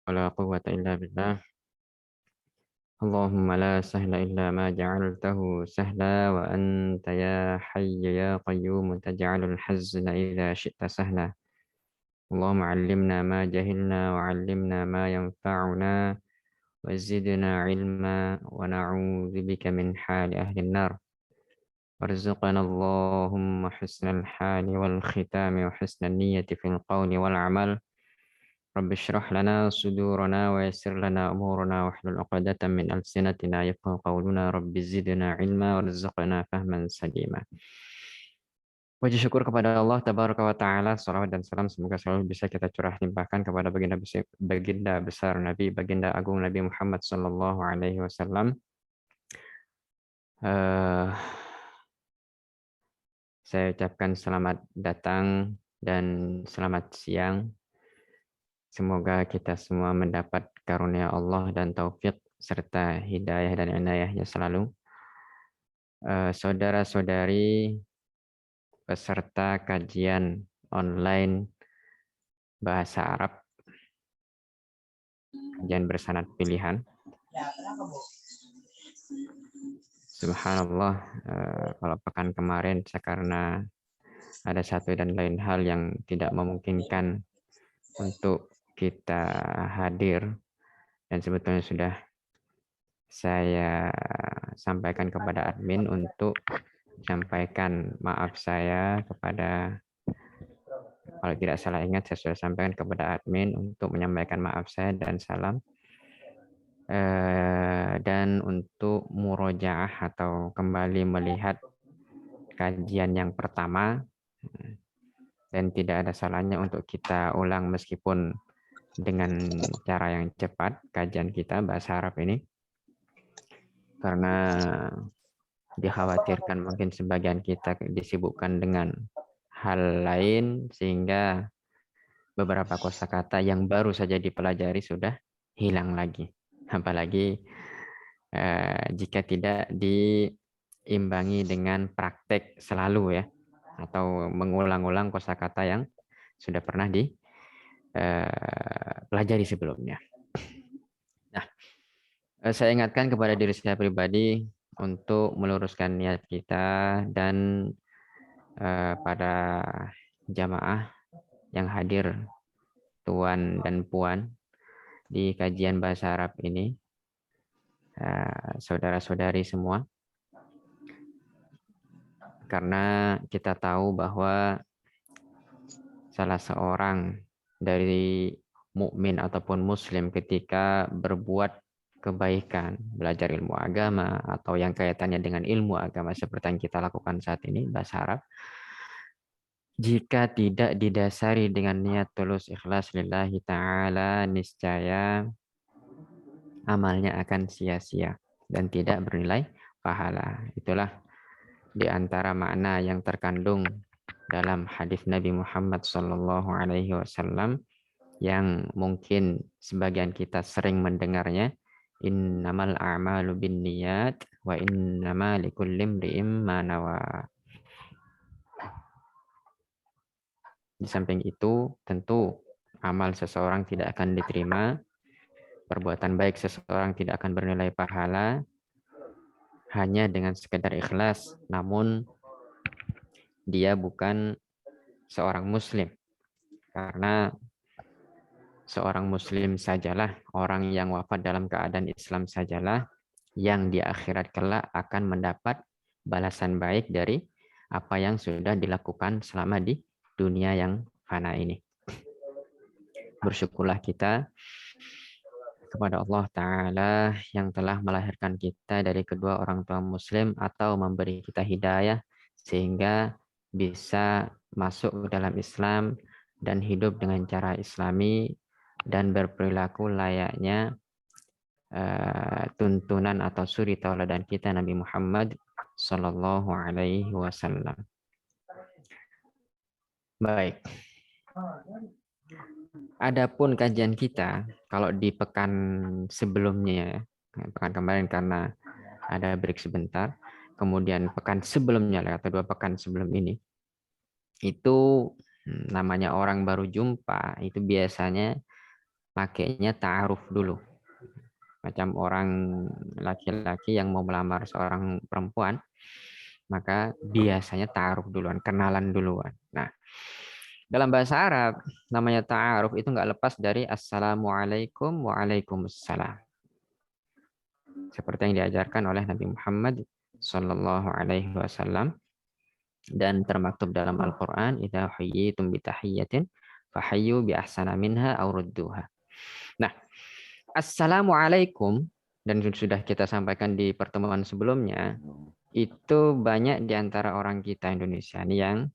ولا قوة إلا بالله. اللهم لا سهل إلا ما جعلته سهلا، وأنت يا حي يا قيوم تجعل الحزن إذا شئت سهلا. اللهم علمنا ما جهلنا وعلمنا ما ينفعنا وزدنا علما ونعوذ بك من حال أهل النار. وارزقنا اللهم حسن الحال والختام وحسن النية في القول والعمل. رب اشرح لنا صدورنا ويسر لنا أمورنا واحلل عقدة من ألسنتنا يفقهوا قولنا. رب زدنا علما وارزقنا فهما سليما. Puji syukur kepada Allah Tabaraka wa Ta'ala, salawat dan salam semoga selalu bisa kita curah limpahkan kepada baginda besar Nabi, baginda agung Nabi Muhammad Sallallahu Alaihi Wasallam. Saya ucapkan selamat datang dan selamat siang. Semoga kita semua mendapat karunia Allah dan taufik serta hidayah dan inayahnya selalu. Saudara-saudari peserta kajian online bahasa Arab, kajian bersanad pilihan. Subhanallah, kalau pekan kemarin karena ada satu dan lain hal yang tidak memungkinkan untuk kita hadir, dan sebetulnya sudah saya sampaikan kepada admin untuk sampaikan maaf saya kepada, kalau tidak salah ingat saya sudah sampaikan kepada admin untuk menyampaikan maaf saya dan salam, dan untuk murojaah atau kembali melihat kajian yang pertama, dan tidak ada salahnya untuk kita ulang meskipun dengan cara yang cepat kajian kita bahasa Arab ini, karena dikhawatirkan mungkin sebagian kita disibukkan dengan hal lain sehingga beberapa kosakata yang baru saja dipelajari sudah hilang lagi, apalagi jika tidak diimbangi dengan praktek selalu ya, atau mengulang-ulang kosakata yang sudah pernah dipelajari sebelumnya. Nah, saya ingatkan kepada diri saya pribadi untuk meluruskan niat kita dan pada jamaah yang hadir, tuan dan puan, di kajian bahasa Arab ini, saudara-saudari semua, karena kita tahu bahwa salah seorang dari mukmin ataupun muslim ketika berbuat kebaikan, belajar ilmu agama atau yang kaitannya dengan ilmu agama seperti yang kita lakukan saat ini bahasa Arab, jika tidak didasari dengan niat tulus ikhlas lillahi ta'ala, niscaya amalnya akan sia-sia dan tidak bernilai pahala. Itulah di antara makna yang terkandung dalam hadis Nabi Muhammad SAW yang mungkin sebagian kita sering mendengarnya, innamal a'malu binniyat wa innama likulli imri'in ma nawa. Di samping itu, tentu amal seseorang tidak akan diterima, perbuatan baik seseorang tidak akan bernilai pahala hanya dengan sekedar ikhlas, namun dia bukan seorang muslim. Karena seorang muslim sajalah, orang yang wafat dalam keadaan Islam sajalah, yang di akhirat kelak akan mendapat balasan baik dari apa yang sudah dilakukan selama di dunia yang fana ini. Bersyukurlah kita kepada Allah Ta'ala yang telah melahirkan kita dari kedua orang tua muslim atau memberi kita hidayah sehingga bisa masuk ke dalam Islam dan hidup dengan cara Islami dan berperilaku layaknya tuntunan atau suri tauladan kita Nabi Muhammad Sallallahu Alaihi Wasallam. Baik. Adapun kajian kita, kalau di pekan sebelumnya, pekan kemarin karena ada break sebentar, kemudian pekan sebelumnya atau 2 pekan sebelum ini, itu namanya orang baru jumpa, itu biasanya pakainya ta'aruf dulu. Macam orang laki-laki yang mau melamar seorang perempuan, maka biasanya ta'aruf duluan, kenalan duluan. Nah, dalam bahasa Arab, namanya ta'aruf itu nggak lepas dari Assalamualaikum waalaikumsalam. Seperti yang diajarkan oleh Nabi Muhammad Sallallahu Alaihi Wasallam dan termaktub dalam Al-Quran, idza huyyitum bitahiyyatin fahayyu bi ahsana minha aw rudduha. Nah, Assalamualaikum, dan sudah kita sampaikan di pertemuan sebelumnya, itu banyak di antara orang kita Indonesia nih yang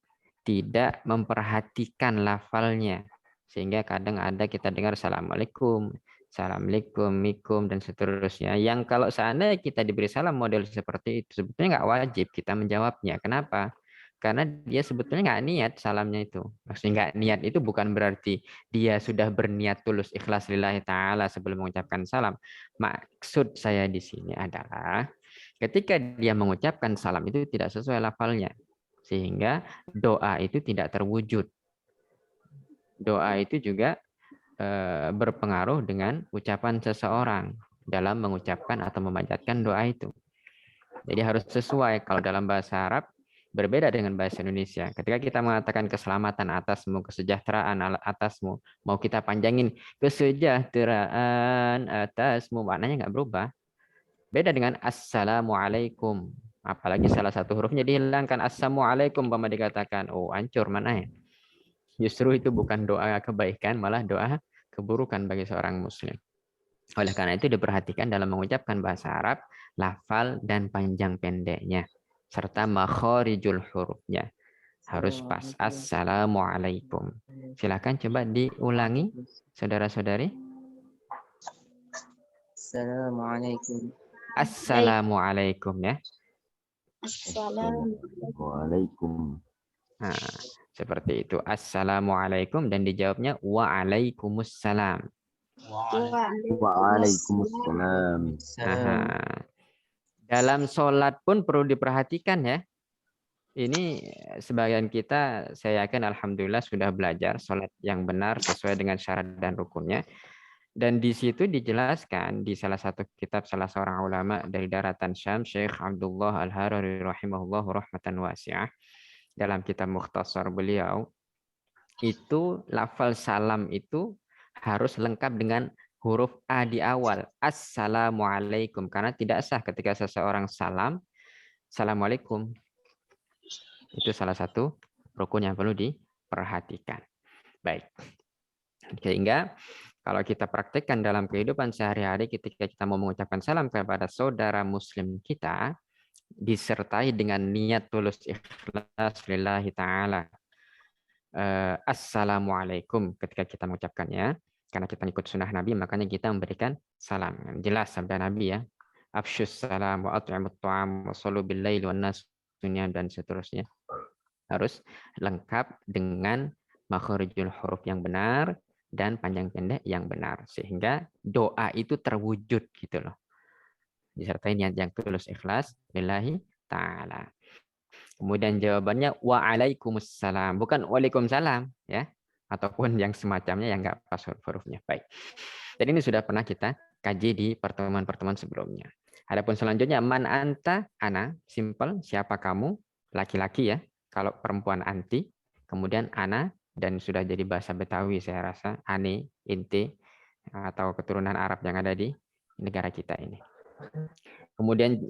tidak memperhatikan lafalnya. Sehingga kadang ada kita dengar Assalamualaikum, Assalamualaikum, Mikum, dan seterusnya. Yang kalau seandainya kita diberi salam model seperti itu, sebetulnya nggak wajib kita menjawabnya. Kenapa? Karena dia sebetulnya nggak niat salamnya itu. Maksudnya nggak niat itu bukan berarti dia sudah berniat tulus ikhlas lillahi ta'ala sebelum mengucapkan salam. Maksud saya di sini adalah ketika dia mengucapkan salam itu tidak sesuai lafalnya. Sehingga doa itu tidak terwujud. Doa itu juga berpengaruh dengan ucapan seseorang dalam mengucapkan atau memanjatkan doa itu. Jadi harus sesuai. Kalau dalam bahasa Arab berbeda dengan bahasa Indonesia. Ketika kita mengatakan keselamatan atasmu, kesejahteraan atasmu, mau kita panjangin kesejahteraan atasmu, maknanya nggak berubah. Beda dengan assalamualaikum. Apalagi salah satu hurufnya dihilangkan, assalamualaikum, Bapak dikatakan, oh hancur mana ya. Justru itu bukan doa kebaikan, malah doa keburukan bagi seorang muslim. Oleh karena itu diperhatikan dalam mengucapkan bahasa Arab, lafal dan panjang pendeknya, serta makhorijul hurufnya. Harus pas. Assalamualaikum. Silakan coba diulangi, saudara-saudari. Assalamualaikum. Assalamualaikum ya. Assalamualaikum. Nah, seperti itu. Assalamualaikum dan dijawabnya waalaikumsalam. Waalaikumsalam. Dalam sholat pun perlu diperhatikan ya. Ini sebagian kita, saya yakin alhamdulillah sudah belajar sholat yang benar sesuai dengan syarat dan rukunnya. Dan di situ dijelaskan di salah satu kitab salah seorang ulama dari daratan Syam, Syekh Abdullah Al-Harari rahimahullah rahmatan wasi'ah. Dalam kitab Mukhtasar beliau, itu lafal salam itu harus lengkap dengan huruf A di awal. Assalamualaikum. Karena tidak sah ketika seseorang salam, Assalamualaikum. Itu salah satu rukun yang perlu diperhatikan. Baik. Sehingga kalau kita praktekkan dalam kehidupan sehari-hari ketika kita mau mengucapkan salam kepada saudara muslim kita, disertai dengan niat tulus ikhlas lillahi ta'ala. Assalamualaikum ketika kita mengucapkannya. Karena kita ikut sunnah Nabi, makanya kita memberikan salam. Jelas sabda Nabi ya. Afshus salam wa at'imut ta'am wa sallu bil laili wan nas dan seterusnya. Harus lengkap dengan makharijul huruf yang benar dan panjang pendek yang benar. Sehingga doa itu terwujud gitu loh. Disertai niat yang tulus ikhlas lillahi ta'ala. Kemudian jawabannya waalaikumsalam, bukan waalaikumsalam ya, ataupun yang semacamnya yang enggak pas hurufnya. Baik. Dan ini sudah pernah kita kaji di pertemuan-pertemuan sebelumnya. Adapun selanjutnya man anta, ana, simple, siapa kamu, laki-laki ya. Kalau perempuan anti, kemudian ana, dan sudah jadi bahasa Betawi saya rasa, ane, inte, atau keturunan Arab yang ada di negara kita ini. Kemudian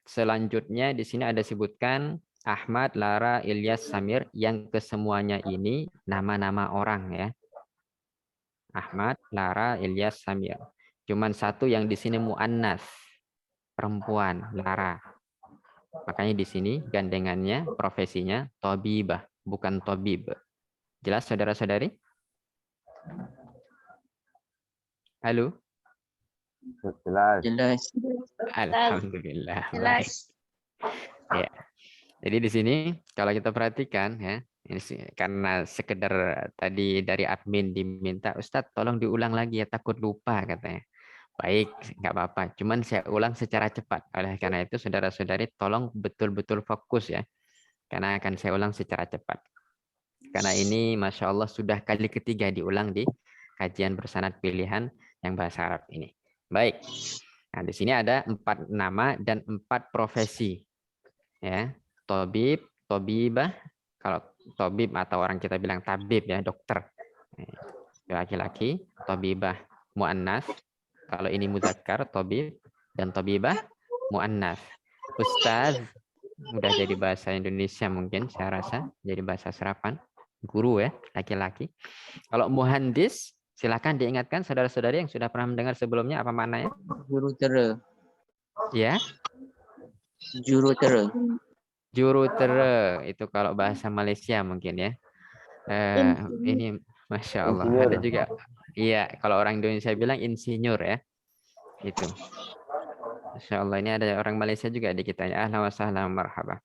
selanjutnya di sini ada sebutkan Ahmad, Lara, Ilyas, Samir, yang kesemuanya ini nama-nama orang ya. Ahmad, Lara, Ilyas, Samir. Cuman satu yang di sini muannas, perempuan, Lara. Makanya di sini gandengannya profesinya Tobibah, bukan Tobib. Jelas saudara-saudari? Halo? Jelas. Alhamdulillah. Jelas. Ya. Jadi di sini kalau kita perhatikan ya, ini sih, karena sekedar tadi dari admin diminta, Ustadz tolong diulang lagi ya, takut lupa katanya. Baik, nggak apa-apa. Cuman saya ulang secara cepat. Oleh karena itu, saudara-saudari tolong betul-betul fokus ya. Karena akan saya ulang secara cepat. Karena ini Masya Allah sudah kali ketiga diulang di kajian bersanad pilihan yang bahasa Arab ini. Baik. Nah, di sini ada 4 nama dan 4 profesi. Ya, tobib, tobibah. Kalau tobib atau orang kita bilang tabib ya, dokter. Laki-laki, tobibah, muannas. Kalau ini muzakkar, tobib, dan tobibah, muannas. Ustaz, udah jadi bahasa Indonesia mungkin, saya rasa. Jadi bahasa serapan. Guru ya, laki-laki. Kalau muhandis, silakan diingatkan saudara-saudari yang sudah pernah mendengar sebelumnya apa maknanya? Jurutera. Ya, Jurutera. jurutera itu kalau bahasa Malaysia mungkin ya. Ini Masya Allah. Insinyur. Ada juga. Iya, kalau orang Indonesia bilang insinyur ya. Itu. Masya Allah, ini ada orang Malaysia juga di kita ya. Ahlan wa sahlan marhaba.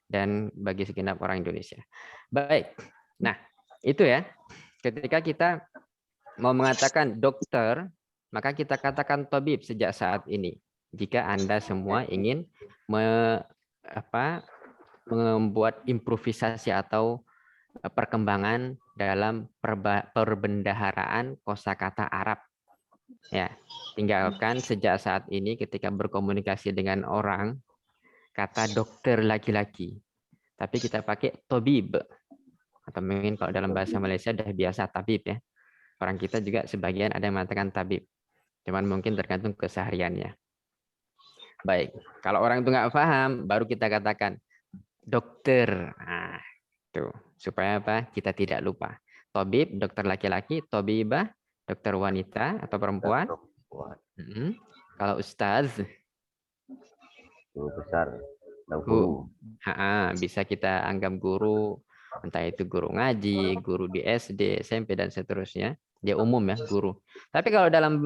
Dan bagi segenap orang Indonesia. Baik. Nah, itu ya. Ketika kita mau mengatakan dokter, maka kita katakan tabib sejak saat ini. Jika Anda semua ingin membuat improvisasi atau perkembangan dalam perbendaharaan kosakata Arab. Ya, tinggalkan sejak saat ini ketika berkomunikasi dengan orang kata dokter laki-laki. Tapi kita pakai tabib. Atau mungkin kalau dalam bahasa Malaysia sudah biasa tabib ya. Orang kita juga sebagian ada yang mengatakan tabib. Cuman mungkin tergantung kesehariannya. Baik, kalau orang itu nggak paham, baru kita katakan dokter. Nah, tuh supaya apa? Kita tidak lupa. Tabib, dokter laki-laki, tabibah, dokter wanita atau perempuan. Kalau ustaz, Guru besar. Guru. Bisa kita anggap guru, entah itu guru ngaji, guru di SD, SMP dan seterusnya. Dia umum ya, guru. Tapi kalau dalam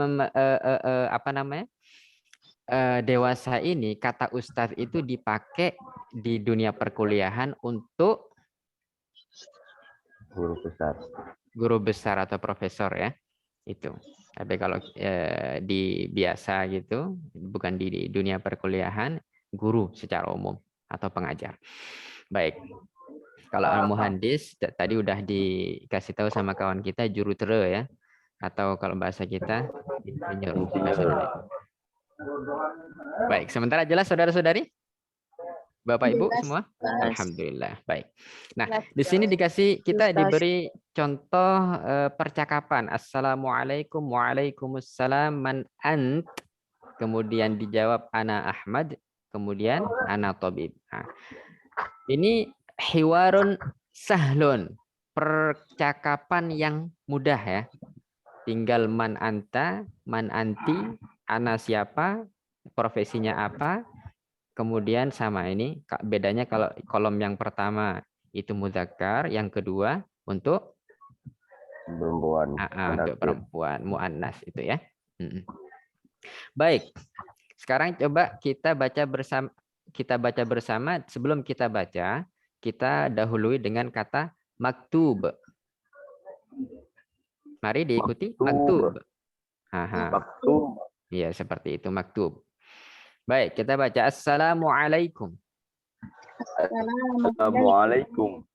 dewasa ini kata ustadz itu dipakai di dunia perkuliahan untuk guru besar atau profesor ya, itu. Tapi kalau di biasa gitu, bukan di dunia perkuliahan, guru secara umum atau pengajar. Baik. Kalau al-muhandis tadi udah dikasih tahu sama kawan kita jurutera ya, atau kalau bahasa kita insinyur. Baik, sementara jelas saudara-saudari? Bapak Ibu semua? Alhamdulillah. Baik. Nah, di sini kita diberi contoh percakapan. Assalamualaikum, waalaikumsalam, man ant. Kemudian dijawab ana Ahmad, kemudian ana tabib. Nah, ini hiwarun sahlun, percakapan yang mudah ya. Tinggal man anta, man anti, ana siapa, profesinya apa, kemudian sama ini. Bedanya kalau kolom yang pertama itu mudzakkar, yang kedua untuk perempuan. Untuk perempuan, muannas itu ya. Baik. Sekarang coba kita baca bersama. Sebelum kita baca, kita dahului dengan kata maktub. Mari diikuti maktub. Maktub. Iya, seperti itu maktub. Baik, kita baca assalamualaikum. Assalamualaikum.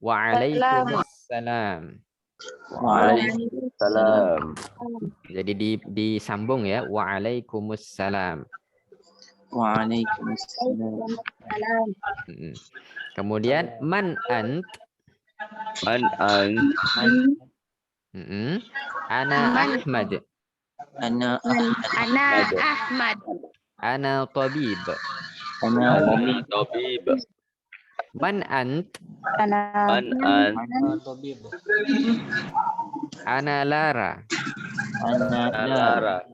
Waalaikumsalam. Waalaikumsalam. Jadi disambung ya, waalaikumsalam. Waalaikumsalam. Kemudian man ant. Man ant. Ana Ahmad. Ana Ahmad. Ana tabib. Ana tabib. Man ant. Man ant. Ana Lara. Ana Lara.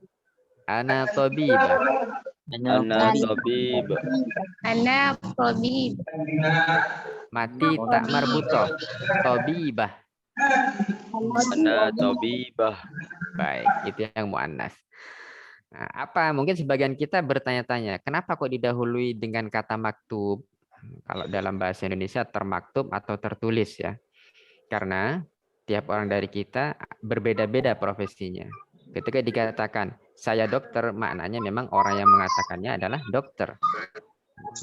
Ana tabib. Ana tabib. Ana tabib. Mati tak marbutoh. Tabibah. Ana tabibah. Baik, itu yang muannas. Nah, apa mungkin sebagian kita bertanya-tanya, kenapa kok didahului dengan kata maktub? Kalau dalam bahasa Indonesia termaktub atau tertulis ya. Karena tiap orang dari kita berbeda-beda profesinya. Ketika dikatakan saya dokter, maknanya memang orang yang mengatakannya adalah dokter.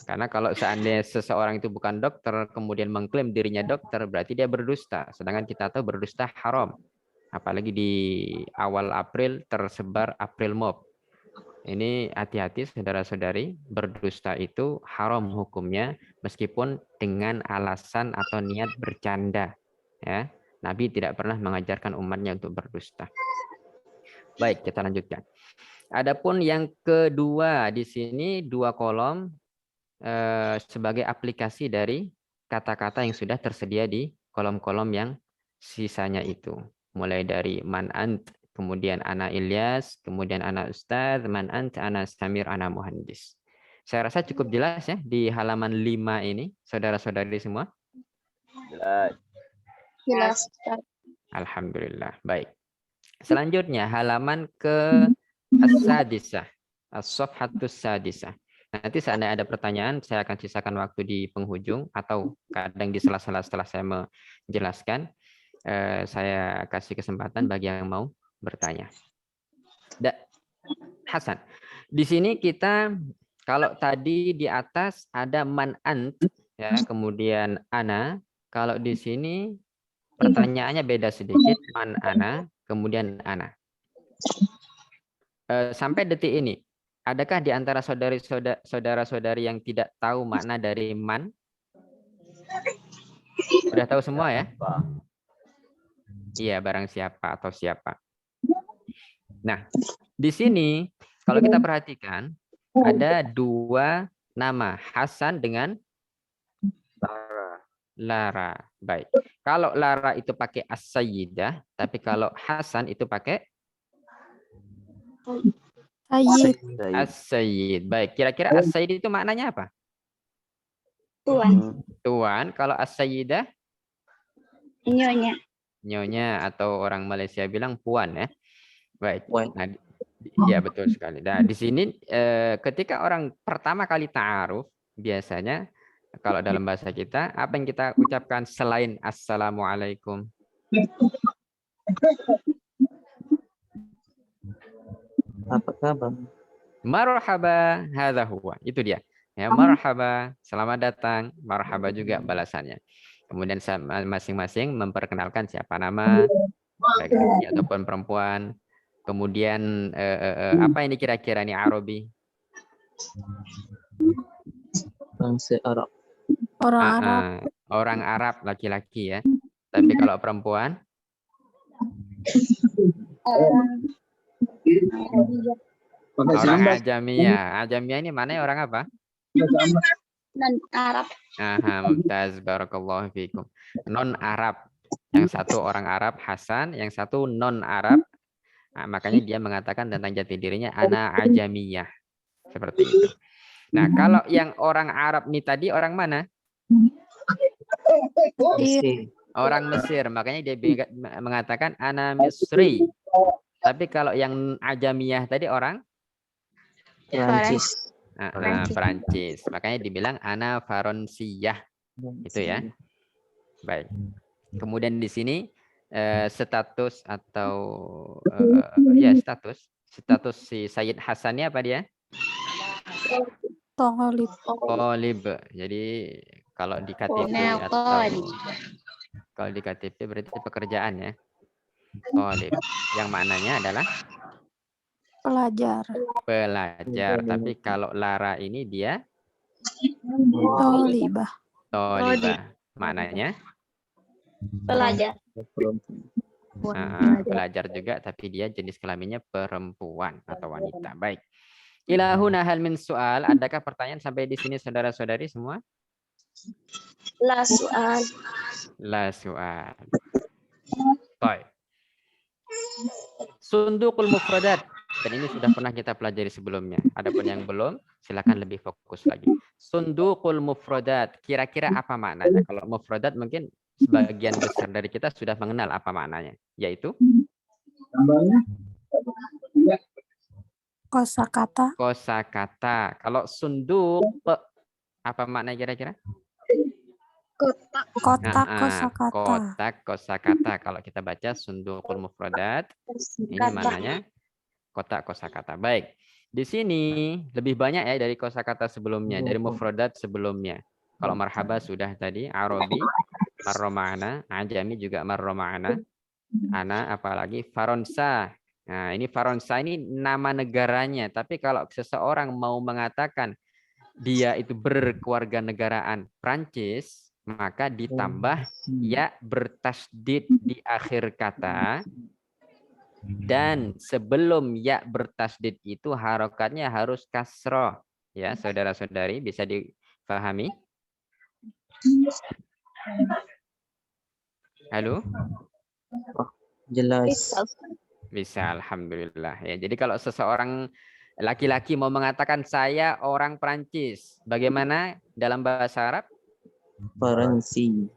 Karena kalau seandainya seseorang itu bukan dokter, kemudian mengklaim dirinya dokter, berarti dia berdusta. Sedangkan kita tahu berdusta haram. Apalagi di awal April tersebar April Mop. Ini hati-hati saudara-saudari, berdusta itu haram hukumnya meskipun dengan alasan atau niat bercanda. Ya, Nabi tidak pernah mengajarkan umatnya untuk berdusta. Baik, kita lanjutkan. Adapun yang kedua di sini 2 kolom sebagai aplikasi dari kata-kata yang sudah tersedia di kolom-kolom yang sisanya itu. Mulai dari man ant, kemudian ana Ilyas, kemudian ana Ustadz, man ant, ana Samir, ana Muhandis. Saya rasa cukup jelas ya di halaman 5 ini, saudara-saudari semua. Jelas. Jelas. Alhamdulillah. Baik. Selanjutnya halaman ke as-sadisah. As-safhatus sadisah. Nanti seandainya ada pertanyaan, saya akan sisakan waktu di penghujung atau kadang di sela-sela setelah saya menjelaskan. Saya kasih kesempatan bagi yang mau bertanya. Hasan, di sini kita kalau tadi di atas ada man ant, ya, kemudian ana. Kalau di sini pertanyaannya beda sedikit, man ana, kemudian ana. Sampai detik ini, adakah di antara saudara-saudari yang tidak tahu makna dari man? Sudah tahu semua ya? Iya, barang siapa atau siapa. Nah, di sini kalau kita perhatikan ada 2 nama, Hasan dengan Lara. Baik. Kalau Lara itu pakai as-sayyidah, tapi kalau Hasan itu pakai as-sayyid. Baik, kira-kira as-sayyid itu maknanya apa? Tuan. Tuan. Kalau as-sayyidah? Nyonya. Nyonya, atau orang Malaysia bilang puan ya. Baik. Puan. Nah, ya betul sekali. Nah, di sini ketika orang pertama kali ta'aruf, biasanya kalau dalam bahasa kita, apa yang kita ucapkan selain assalamualaikum? Apa kabar? Marhaba, hadza huwa. Itu dia. Ya, marhaba, selamat datang. Marhaba juga balasannya. Kemudian masing-masing memperkenalkan siapa nama, baik laki ataupun perempuan. Kemudian apa ini kira-kira nih Arabi? Bangsa Arab. Orang Arab laki-laki ya. Tapi kalau perempuan? Orang Ajamiyah. Ajamiyah ini mana orang apa? Non Arab. Aha, mumtaz, barakallahu fikum. Non Arab. Yang satu orang Arab Hasan, yang satu non Arab. Nah, makanya dia mengatakan tentang jati dirinya ana ajamiyah. Seperti itu. Nah, kalau yang orang Arab nih tadi orang mana? Orang Mesir. Makanya dia mengatakan ana Misri. Tapi kalau yang ajamiyah tadi orang Perancis. Perancis. Makanya dibilang ana Faronsiyah. Itu ya. Baik. Kemudian di sini status atau ya status si Sayyid Hasannya apa dia? Tolib. Jadi kalau di KTP atau kalau di KTP berarti pekerjaan ya. Tolib. Yang maknanya adalah pelajar. Tapi kalau Lara ini dia Tolibah. Maknanya Pelajar. Pelajar juga, tapi dia jenis kelaminnya perempuan atau wanita. Baik. Ilahuna hal min soal. Adakah pertanyaan sampai di sini saudara-saudari semua? La soal. La soal. Baik. Sundukul mufradat. Dan ini sudah pernah kita pelajari sebelumnya. Adapun yang belum, silakan lebih fokus lagi. Sundukul mufradat. Kira-kira apa maknanya? Kalau mufradat mungkin sebagian besar dari kita sudah mengenal apa maknanya. Yaitu? Kosakata. Kosakata. Kalau sunduk, apa maknanya kira-kira? Kotak kosakata. Kotak kosakata. Kalau kita baca sundukul mufradat, ini maknanya kotak kosakata. Baik. Di sini lebih banyak ya dari kosakata sebelumnya, dari mufradat sebelumnya. Kalau marhaba sudah tadi, Arabi, marroma'ana, Ajami juga marroma'ana. Ana, apalagi Faransa. Nah, ini Faransa ini nama negaranya. Tapi kalau seseorang mau mengatakan dia itu berkewarganegaraan Prancis, maka ditambah ya bertasdid di akhir kata. Dan sebelum ya bertasdid itu harokatnya harus kasroh. Ya, saudara-saudari, bisa dipahami? Halo? Jelas. Bisa, Ustaz. Bisa, alhamdulillah. Ya, jadi kalau seseorang laki-laki mau mengatakan saya orang Prancis, bagaimana dalam bahasa Arab? Faransi.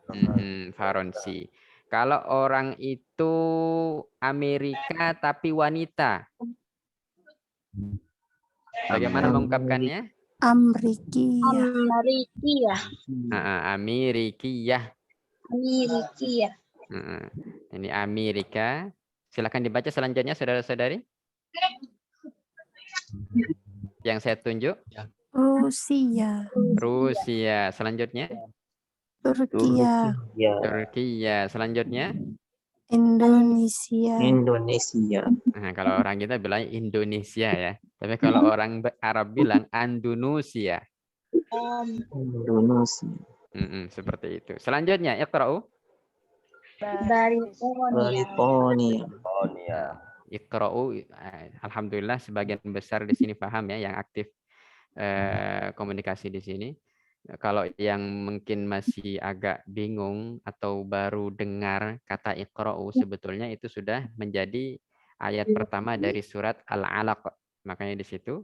Faransi. Kalau orang itu Amerika tapi wanita, bagaimana mengungkapkannya? Amrikia. Amerikia. Amerikiyah. Amerikia. Ini Amerika. Silakan dibaca selanjutnya, saudara-saudari. Yang saya tunjuk. Rusia. Rusia. Selanjutnya. Turkiya. Turkiya. Selanjutnya. Indonesia. Indonesia. Nah, kalau orang kita bilang Indonesia ya. Tapi kalau orang Arab bilang Andalusia. Indonesia. Seperti itu. Selanjutnya, Iqra'u. California. Iqra'u. Alhamdulillah sebagian besar di sini paham ya, yang aktif komunikasi di sini. Kalau yang mungkin masih agak bingung atau baru dengar kata Iqra'u, sebetulnya itu sudah menjadi ayat pertama dari surat Al-Alaq. Makanya di situ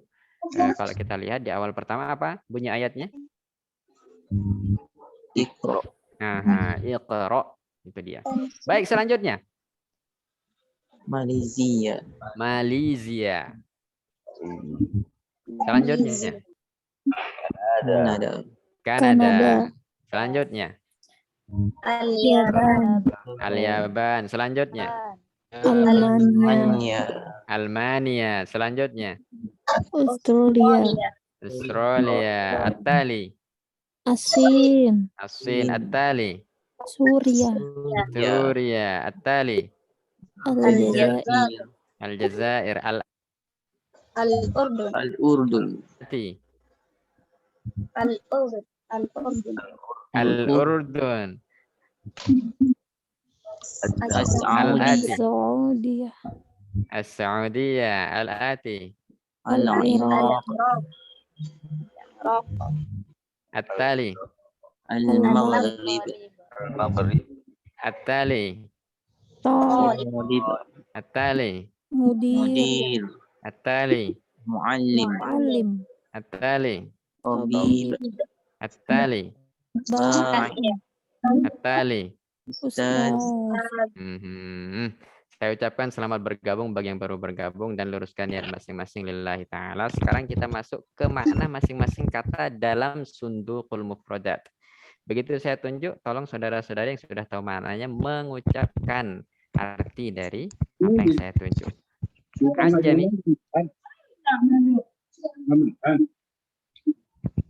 kalau kita lihat di awal pertama apa bunyi ayatnya? Iqra. Iqra, itu dia. Baik, selanjutnya. Malaysia. Malaysia. Selanjutnya. Kanada. Kanada. Selanjutnya. Al-Yaman. Al-Yaban. Selanjutnya. Almania. Almania. Selanjutnya. Australia. Australia. At-tali. Asin. Asin. At-tali. Suria. Suria. At-tali. Aljazair. Al-Jazair. Al-Urdun. Al-Urdun. Al-Ati. Al-Urdun. Al-Urdun. Al-Urdun. Al-Saudi. Saudi. As-Saudiyah. Al-Ati. Al-Iraq. At-tali. Al-Maghrib. At-tali. Talib. At-tali. Mudir. Mudir. At-tali. Muallim. Alim. At-tali. Tabib. At-tali. Sa'i. At-tali. Ustaz. Saya ucapkan selamat bergabung bagi yang baru bergabung dan luruskan niat masing-masing lillahi ta'ala. Sekarang kita masuk ke makna masing-masing kata dalam sundukul mufradat. Begitu saya tunjuk, tolong saudara-saudari yang sudah tahu maknanya mengucapkan arti dari apa yang saya tunjuk. Anjani.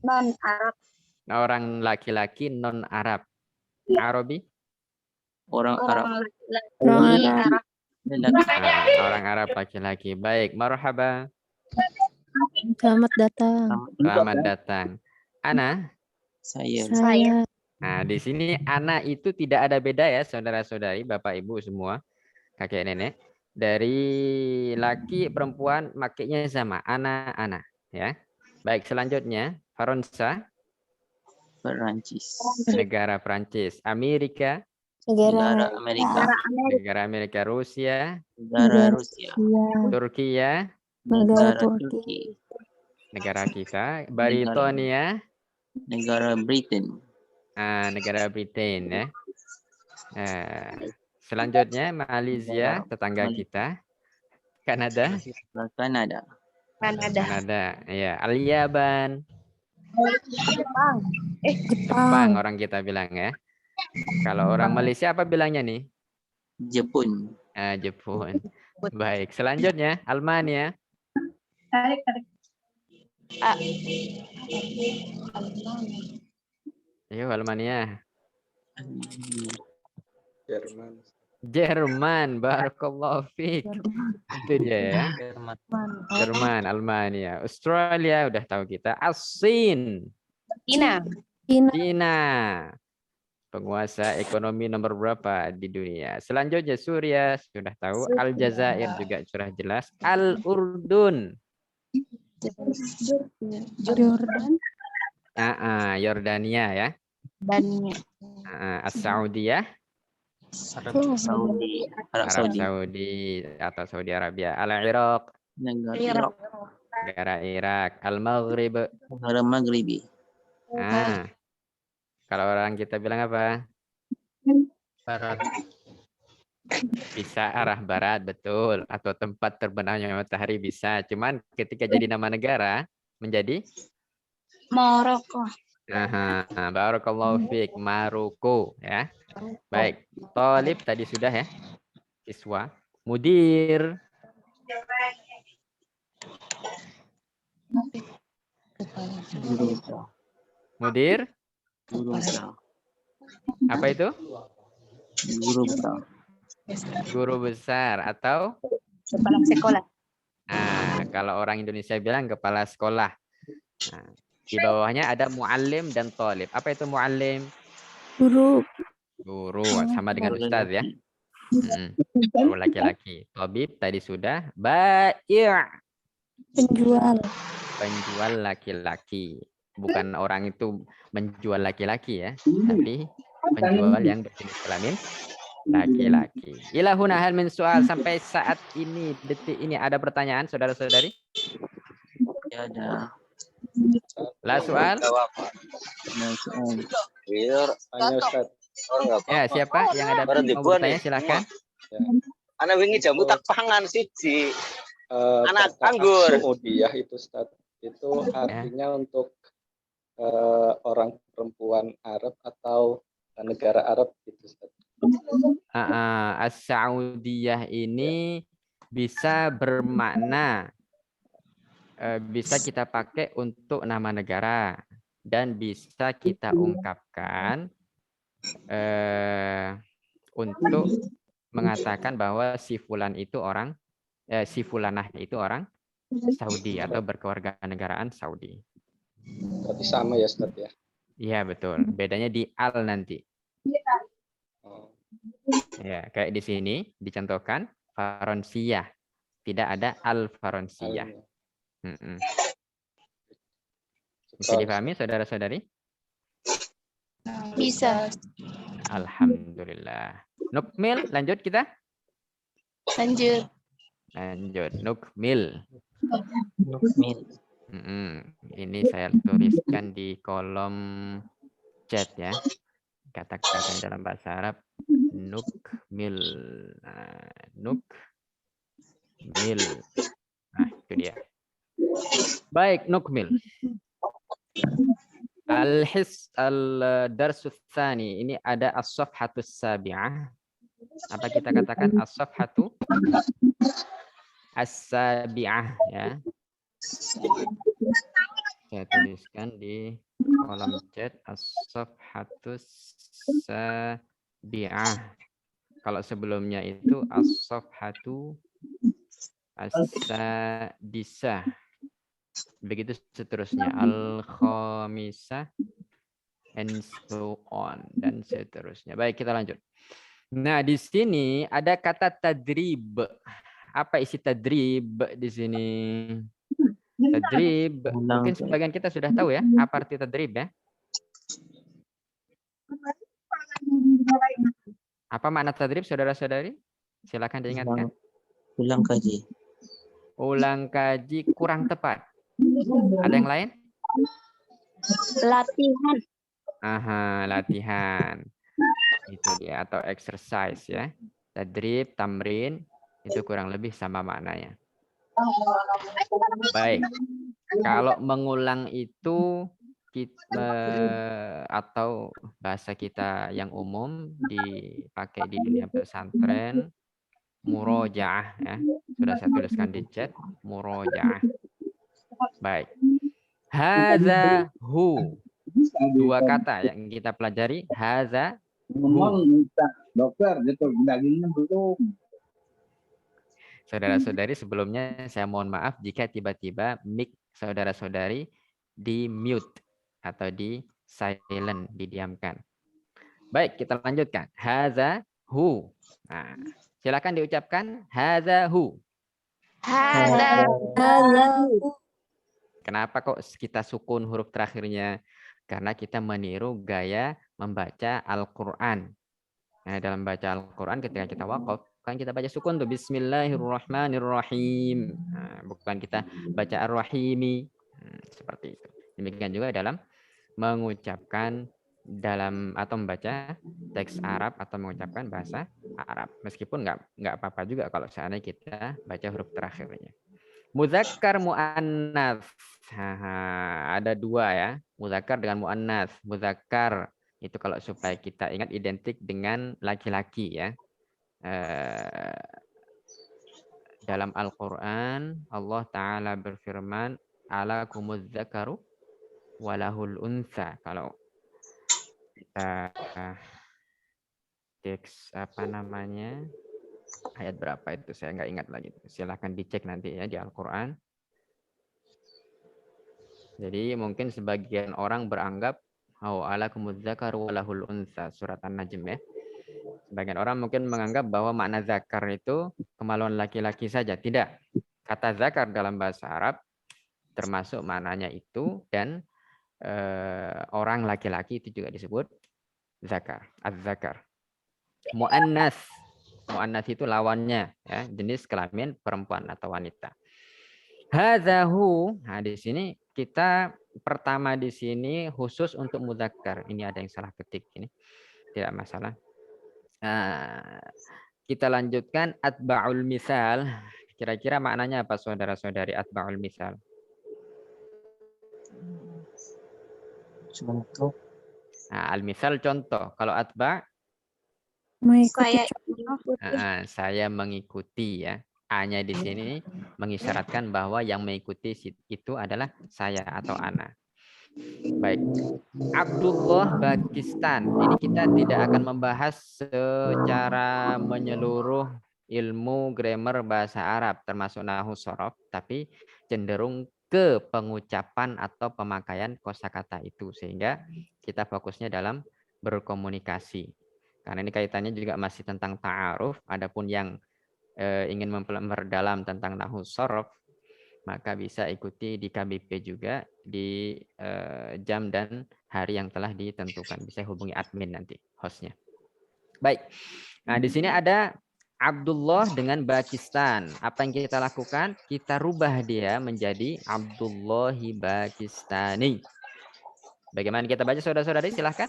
Non-Arab. Orang laki-laki non-Arab. Arabi. Orang Arab. Orang Arab. Lelaki. Orang Arab laki-laki. Baik, marhaba. Selamat datang. Selamat datang. Ana. Saya. Nah, di sini ana itu tidak ada beda ya, saudara-saudari, Bapak Ibu semua, kakek nenek. Dari laki perempuan makainya sama, ana ya. Baik, selanjutnya Faransa. Perancis. Negara Prancis. Amerika. Negara Amerika. Negara Amerika. Rusia. Negara Rusia. Turkiya. Negara Turki. Negara kita. Britania. Negara Britain. Negara Britain ya. Selanjutnya Malaysia, tetangga kita. Kanada. Kanada. Ya, Al-Yaban. Jepang orang kita bilang ya. Kalau orang Malaysia apa bilangnya nih? Jepun. Jepun. Baik, selanjutnya Almania. Ayo Almania. Jerman, barakallahu fiik. Itu dia ya. Jerman. Jerman, Almania, Australia udah tahu kita. Asin, Cina. Cina. Cina. Penguasa ekonomi nomor berapa di dunia? Selanjutnya Suriah sudah tahu. Aljazair juga sudah jelas. Al-Urdun. Jordan. Yordania ya. Dania. As-Saudiyah. Arab Saudi. Arab Arab Saudi. Saudi atau Saudi Arabia. Al-Iraq. Negara Irak. Negara Irak. Al-Maghrib. Negara Maghribi. Kalau orang kita bilang apa? Barat. Bisa arah barat, betul. Atau tempat terbenamnya matahari bisa. Cuman ketika jadi nama negara, menjadi? Maroko. Barakallahu fiik. Maroko. Ya. Baik. Thalib tadi sudah ya. Siswa. Mudir. Guru besar. Mudir. Guru besar. Apa itu? Guru besar. Guru besar atau? Kepala sekolah. Kalau orang Indonesia bilang kepala sekolah. Di bawahnya ada muallim dan thalib. Apa itu muallim? Guru. Guru, sama dengan ustaz ya. Guru laki-laki. Tabib tadi sudah. Bai'. Penjual. Penjual laki-laki. Bukan orang itu menjual laki-laki ya. Tapi penjual yang berjenis kelamin laki-laki. Ilahuna hal min soal. Sampai saat ini, detik ini ada pertanyaan saudara-saudari? Ya ada. La soal? Nah, soal. Biar hanya Ustaz. Ya, siapa yang ada Barang mau dibuat bertanya nih. silahkan. Anak wingi jamu tak pangan siji. Anak kata anggur. Saudiyah itu Ustaz, itu artinya untuk orang perempuan Arab atau negara Arab gitu Ustaz. As-Saudiyah ini bisa bermakna, bisa kita pakai untuk nama negara dan bisa kita ungkapkan untuk mengatakan bahwa si fulan itu orang, si fulanah itu orang Saudi atau berkewarganegaraan Saudi. Berarti sama ya Ustaz ya? Iya betul. Bedanya di al nanti. Oh. Ya, kayak di sini dicontohkan Faronsiyah. Tidak ada al-Faronsiyah. Bisa dipahami saudara-saudari? Bisa. Alhamdulillah. Nukmil, lanjut kita? Lanjut. Lanjut, nukmil. Nukmil. Ini saya tuliskan di kolom chat ya. Kata-kata dalam bahasa Arab. Nukmil. Nukmil. Nah, itu dia. Baik, nukmil. Al-darsus tsani. Ini ada as-safhatus sabi'ah. Apa kita katakan as-safhatu as-sabi'ah ya. Saya tuliskan di kolom chat as-safhatus sabi'ah. Kalau sebelumnya itu as-safhatu as-sadisah. Begitu seterusnya, al-khamisah and so on dan seterusnya. Baik, kita lanjut. Nah, di sini ada kata tadrib. Apa isi tadrib di sini? Tadrib, mungkin sebagian kita sudah tahu ya, apa arti tadrib ya? Apa makna tadrib, saudara-saudari? Silakan diingatkan. Ulang kaji. Ulang kaji kurang tepat. Ada yang lain? Latihan. Latihan. Itu dia, atau exercise ya. Tadrib, tamrin, itu kurang lebih sama maknanya. Baik. Kalau mengulang itu atau bahasa kita yang umum dipakai di dunia pesantren, murojaah ya. Sudah saya tuliskan di chat, murojaah. Baik. Hadza hu. Dua kata yang kita pelajari, hadza ngomong minta dokter gitu, dagingnya belum. Saudara-saudari, sebelumnya saya mohon maaf jika tiba-tiba mic saudara-saudari di mute atau di silent, didiamkan. Baik, kita lanjutkan. Hadza hu. Nah, silakan diucapkan hadza hu. Hada. Kenapa kok kita sukun huruf terakhirnya? Karena kita meniru gaya membaca Al-Qur'an. Nah, dalam baca Al-Qur'an ketika kita waqaf, kan kita baca sukun tuh Bismillahirrahmanirrahim. Nah, bukan kita baca Ar-Rahimi. Seperti itu. Demikian juga dalam mengucapkan dalam atau membaca teks Arab atau mengucapkan bahasa Arab. Meskipun nggak apa-apa juga kalau seandainya kita baca huruf terakhirnya. Muzakkar muannats. Ada dua ya, muzakkar dengan muannats. Muzakkar itu kalau supaya kita ingat identik dengan laki-laki ya. Dalam Al-Qur'an Allah Ta'ala berfirman, alakumuz zakaru walahul unsa. Kalau kita teks apa namanya, ayat berapa itu saya nggak ingat lagi. Silahkan dicek nanti ya di Al-Qur'an. Jadi mungkin sebagian orang beranggap alakumuz zakaru walahul unsa, surat An-Najm ya. Sebagian orang mungkin menganggap bahwa makna zakar itu kemaluan laki-laki saja. Tidak. Kata zakar dalam bahasa Arab termasuk maknanya itu, dan orang laki-laki itu juga disebut zakar, az-zakar. Muannas. Muannas itu lawannya ya, jenis kelamin perempuan atau wanita. Hadzahu. Nah, di sini kita pertama di sini khusus untuk mudzakkar. Ini ada yang salah ketik ini. Tidak masalah. Nah, kita lanjutkan atba'ul misal. Kira-kira maknanya apa saudara-saudari atba'ul misal? Contoh. Nah, al-misal contoh. Kalau atba' saya mengikuti ya. A-nya di sini mengisyaratkan bahwa yang mengikuti itu adalah saya atau ana. Baik. Abdullah Pakistan. Ini kita tidak akan membahas secara menyeluruh ilmu grammar bahasa Arab termasuk nahwu shorof, tapi cenderung ke pengucapan atau pemakaian kosakata itu, sehingga kita fokusnya dalam berkomunikasi. Karena ini kaitannya juga masih tentang ta'aruf. Adapun yang ingin memperdalam tentang nahwu shorof, maka bisa ikuti di KBP juga di jam dan hari yang telah ditentukan. Bisa hubungi admin nanti, hostnya. Baik. Nah, di sini ada Abdullah dengan Pakistan. Apa yang kita lakukan? Kita rubah dia menjadi Abdullahi Pakistani. Bagaimana kita baca saudara-saudari? Silahkan.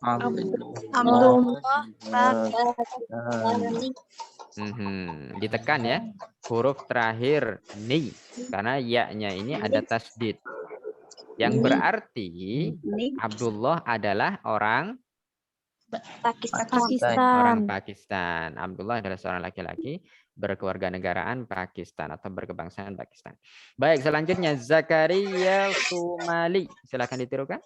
Abdullah Pakistani. Ditekan ya huruf terakhir ni, karena ya-nya ini ada tasdid, yang berarti Abdullah adalah orang Pakistan. Abdullah adalah seorang laki-laki berkewarganegaraan Pakistan atau berkebangsaan Pakistan. Baik, selanjutnya Zakaria Sumali. Silakan ditirukan.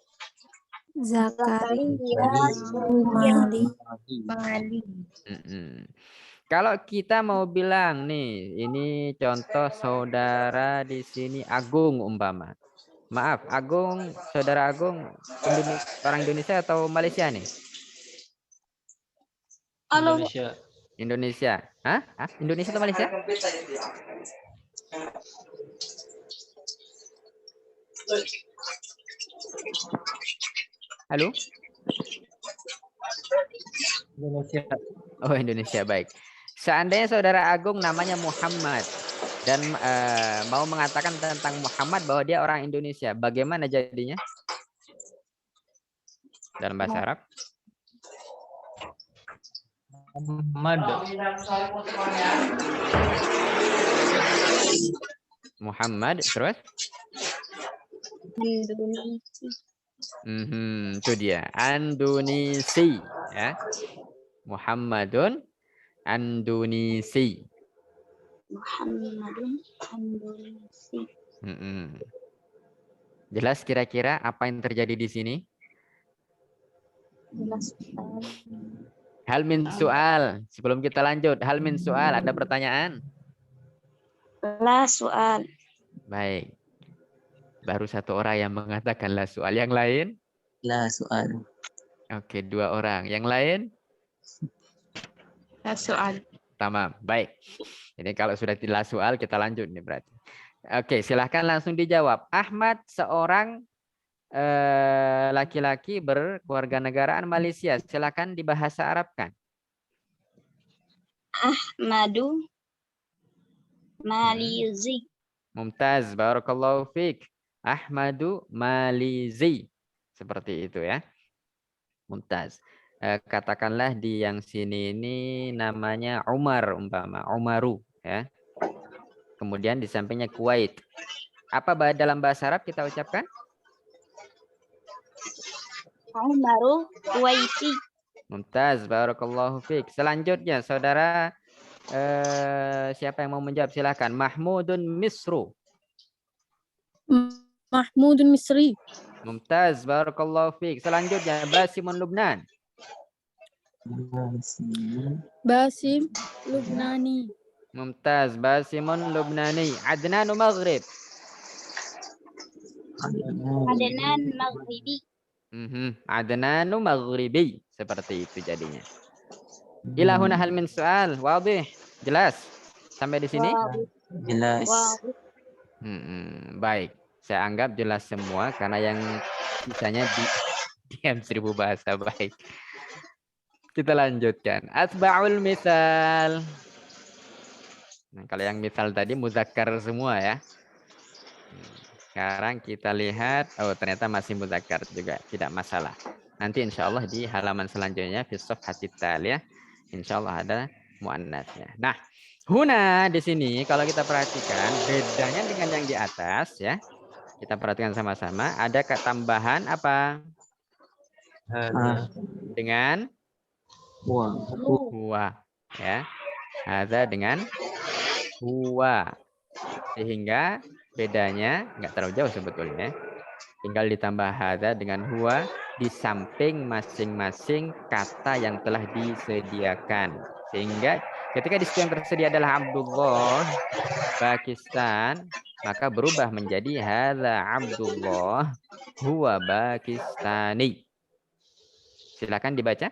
Zakaria Sumali. Kalau kita mau bilang nih, ini contoh saudara di sini Agung umpama. Maaf, Agung, saudara Agung orang Indonesia atau Malaysia nih? Indonesia. Indonesia. Hah? Indonesia atau Malaysia? Halo? Indonesia. Oh, Indonesia, baik. Seandainya saudara Agung namanya Muhammad dan mau mengatakan tentang Muhammad bahwa dia orang Indonesia, bagaimana jadinya dalam bahasa Arab? Muhammad terus? Itu dia, Andunisi ya. Muhammadun Andunisi. Jelas kira-kira apa yang terjadi di sini? Hal min soal. Sebelum kita lanjut, hal min soal. Ada pertanyaan? La soal. Baik. Baru satu orang yang mengatakan la soal. Yang lain? La soal. Oke, 2 orang. Yang lain? La soal. Tamam. Baik. Jadi kalau sudah tidak soal, kita lanjut nih berarti. Oke, silahkan langsung dijawab. Ahmad seorang laki-laki berkewarganegaraan Malaysia. Silahkan dibahasa Arabkan. Madu. Malizi. Mumtaz, barakallahu fiik. Ahmadu Malizi. Seperti itu ya. Mumtaz. Katakanlah di yang sini ini namanya Umar umpama, Umaru ya. Kemudian di sampingnya Kuwait. Apa dalam bahasa Arab kita ucapkan? Umaru Kuwaiti. Mumtaz, barakallahu fiik. Selanjutnya saudara siapa yang mau menjawab silakan. Mahmudun Misru. Mahmudun Misri. Mumtaz, barakallahu fiik. Selanjutnya Basimun Lubnan. Basim Lubnani. Mumtaz, Basimun Lubnani. Adnan Maghrib. Adnan Maghribi. Adnan Maghribi. Seperti itu jadinya. Ilahuna hal min soal. Wadih. Jelas? Sampai di sini? Jelas. Baik. Saya anggap jelas semua karena yang sisanya diam 1000 bahasa. Baik. Kita lanjutkan. Atba'ul misal. Nah, kalau yang misal tadi muzakkar semua ya. Sekarang kita lihat, oh ternyata masih muzakkar juga, tidak masalah. Nanti insya Allah di halaman selanjutnya, fi shafhatit taliyah, insya Allah ada muannasnya. Nah, huna di sini kalau kita perhatikan bedanya dengan yang di atas ya. Kita perhatikan sama-sama. Ada tambahan apa? Dengan huwa ya. Ada dengan huwa. Sehingga bedanya nggak terlalu jauh sebetulnya. Tinggal ditambah hadza dengan huwa di samping masing-masing kata yang telah disediakan. Sehingga ketika di situ yang tersedia adalah Abdullah Pakistan, maka berubah menjadi hadza Abdullah huwa Pakistani. Silakan dibaca.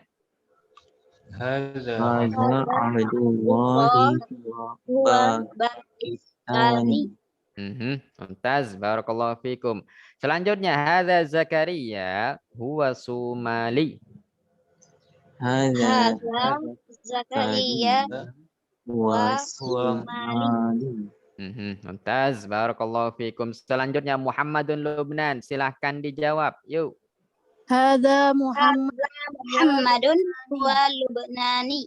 Hadza Abdullah Pakistani. Mumtaz, barakallahu fikum. Selanjutnya hadza Zakaria huwa Somali. Hadza Zakaria wa Somali. Mumtaz, barakallahu fikum. Selanjutnya Muhammadun Lubnan. Silahkan dijawab. Yuk. Hadza Muhammadun wa Lubnani.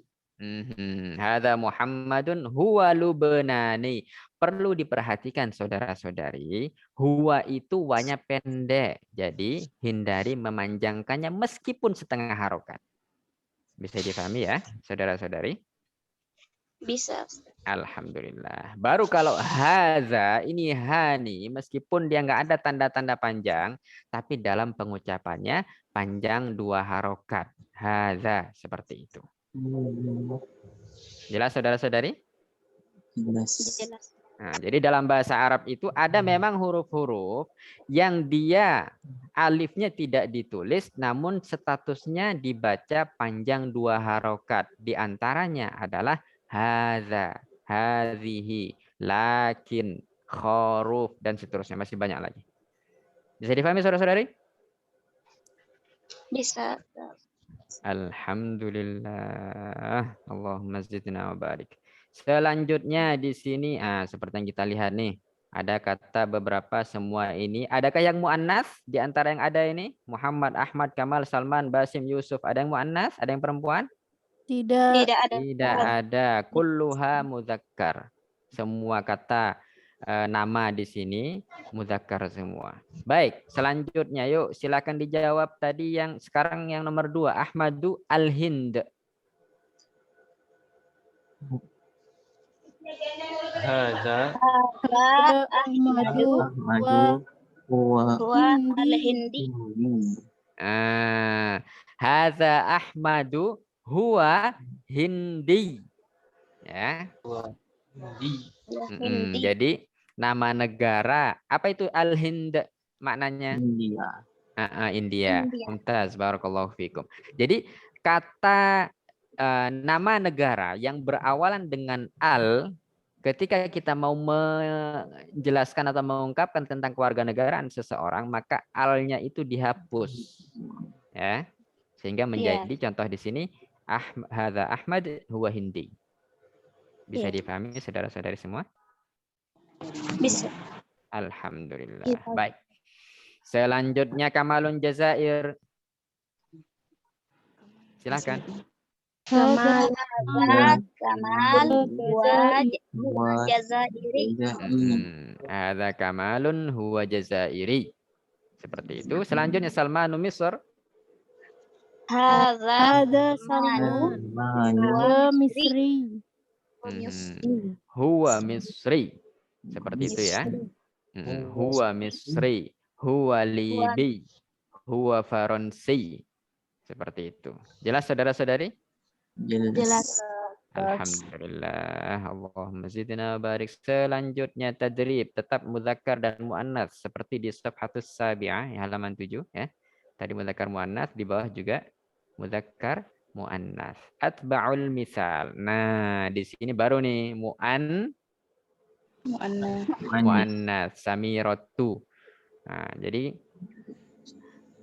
Hadza Muhammadun huwa Lubnani. Perlu diperhatikan saudara-saudari, huwa itu wanya pendek. Jadi hindari memanjangkannya meskipun setengah harokat. Bisa dipahami ya, saudara-saudari? Bisa. Alhamdulillah. Baru kalau haza ini hani, meskipun dia nggak ada tanda-tanda panjang, tapi dalam pengucapannya panjang 2 harokat. Haza seperti itu. Jelas saudara-saudari? Jelas. Nah, jadi dalam bahasa Arab itu ada memang huruf-huruf yang dia alifnya tidak ditulis, namun statusnya dibaca panjang 2 harokat. Di antaranya adalah hadza, hadhihi, lakin, khuruf, dan seterusnya. Masih banyak lagi. Bisa difahami saudara-saudari? Bisa. Alhamdulillah. Allahumma zidna wa barik. Selanjutnya di sini seperti yang kita lihat nih, ada kata beberapa semua ini. Adakah yang muannas di antara yang ada ini? Muhammad, Ahmad, Kamal, Salman, Basim, Yusuf. Ada yang muannas? Ada yang perempuan? Tidak. Tidak ada. Tidak ada. Kulluha muzakkar. Semua kata nama di sini muzakkar semua. Baik, selanjutnya yuk silakan dijawab tadi yang sekarang yang nomor 2, Ahmadu Al-Hind. hadza Ahmadu wa Wa al-Hindi. Hadza Ahmadu huwa Hindi. Ya. Di. Hindi. Jadi nama negara apa itu Al-Hind maknanya? India. India. India. Mumtaz, barakallahu fikum. Jadi kata nama negara yang berawalan dengan al, ketika kita mau menjelaskan atau mengungkapkan tentang kewarganegaraan seseorang, maka alnya itu dihapus, ya, sehingga menjadi contoh di sini hadza Ahmad huwa Hindi. Bisa dipahami saudara-saudari semua? Bisa. Alhamdulillah. Baik. Selanjutnya Kamalun Jazair. Silakan. Kamal huwa Jazairi. Ada Kamalun huwa Jazairi. Seperti itu. Selanjutnya Salmanu Misr. Hadza Salman. huwa Misri. Huwa Misri. Seperti itu ya. Huwa Misri. Huwa Libi. Huwa Faransi. Seperti itu. Jelas saudara-saudari? Jelas. Alhamdulillah. Allahumma zidna barik. Selanjutnya tadrib. Tetap mudzakkar dan muannats. Seperti di safhatus sabi'ah. Halaman 7. Ya. Tadi mudzakkar muannats. Di bawah juga mudzakkar muannats. Atba'ul misal. Nah, di sini baru nih. Muannats. Samiratu. Nah, jadi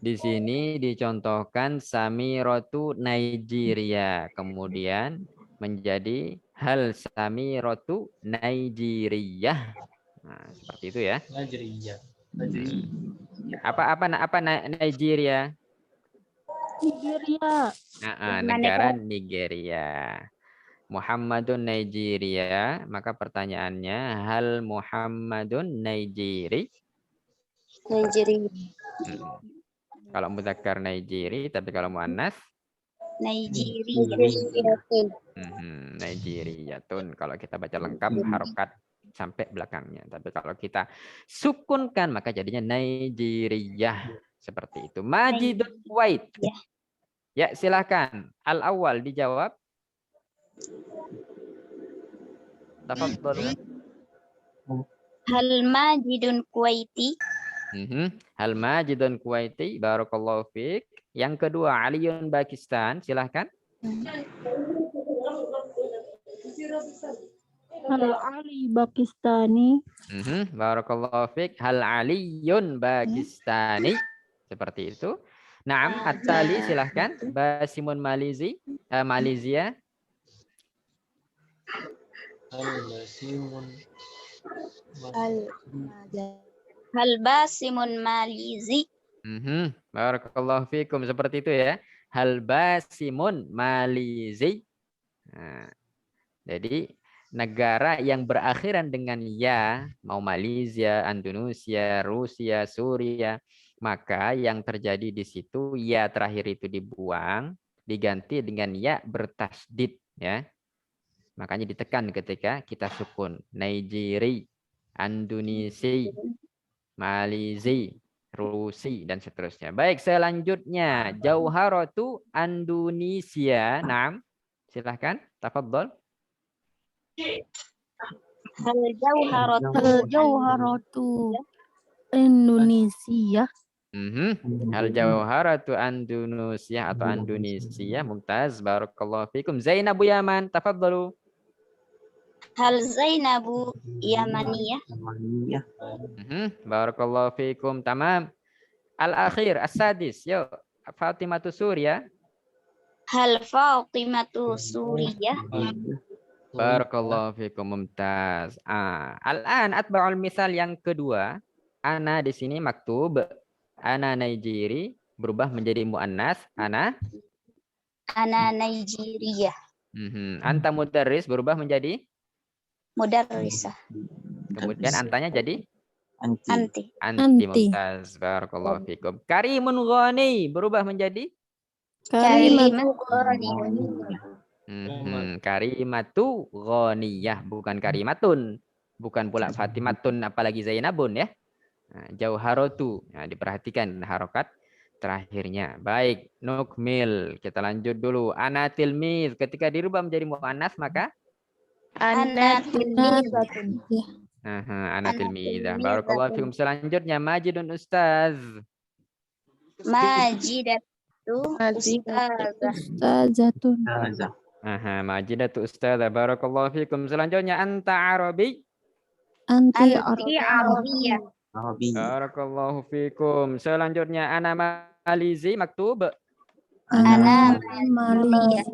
di sini dicontohkan Samiratu Nigeria. Kemudian menjadi hal Samiratu Nigeria. Nah, seperti itu ya. Nigeria. Apa Nigeria? Nigeria. Negara Nigeria. Muhammadun Nigeria. Maka pertanyaannya, hal Muhammadun Nigeria? Nigeria. Kalau mudzakkar Nigeria, tapi kalau muannas Nigeria. Nigeriyatun. Kalau kita baca lengkap harokat sampai belakangnya. Tapi kalau kita sukunkan maka jadinya Nigeria. Seperti itu. Majidun Kuwait. Ya, silakan. Al-awwal dijawab. Tafadhol. Hal Majidun Kuwaiti. Hal Majidun Kuwaiti. Barakallahu fiik. Yang kedua Aliun Pakistan. Silahkan. Hal Ali Pakistani. Barakallahu fiik. Hal Aliun Pakistani. Seperti itu. Naam, at-tali silahkan. Basimun Malizi. Malaysia. Hal Basimun Malizi. Barakallahu fikum. Seperti itu ya. Hal Basimun Malizi. Nah, jadi negara yang berakhiran dengan ya, mau Malaysia, Indonesia, Rusia, Suria, maka yang terjadi di situ ya terakhir itu dibuang, diganti dengan ya bertasdid ya. Makanya ditekan ketika kita sukun. Nigeria, Indonesia, Malaysia, Rusi dan seterusnya. Baik, selanjutnya Jauharatu Indonesia. Naam. Silahkan, tafadhol. Hal Jauharatu Indonesia. Hal Jauharatu Indonesia atau Indonesia. Mumtaz, barakallahu fikum. Zainabu Yaman, tafadhalu. Hal Zainabu Yamaniyah. Barakallahu fikum. Tamam. Al-akhir, as-sadis. Yuk, Fatimatu Surya. Hal Fatimatu Suriyah. Barakallahu fikum. Mumtaz. Al-an atba'ul misal yang kedua. Ana di sini maktub. Ana Nigeria berubah menjadi muannas. Ana Nigeria. Anta mudarris berubah menjadi Mudarrisah. kemudian antanya jadi Anti. Mumtaz. Barakallahu fikum. Karimun Ghani berubah menjadi Kalimatu Karimatu Ghaniyah, bukan Karimatun, bukan pula Fatimatun apalagi Zainabun ya. Jauharatu. Nah, diperhatikan harokat terakhirnya. Baik, nukmil. Kita lanjut dulu. Ana tilmiz. Ketika dirubah menjadi muannas maka Ana tilmiz. ana tilmizah. Barakallahu fikum. Selanjutnya majidun ustaz. Majidatu ustazah. Ustazatun. Majidatu ustazah. Barakallahu fikum. Selanjutnya anta arabi. Anti Anti arabiyah. Barakallahu fikum. Selanjutnya ana malizi maktub. Ana Maliyah.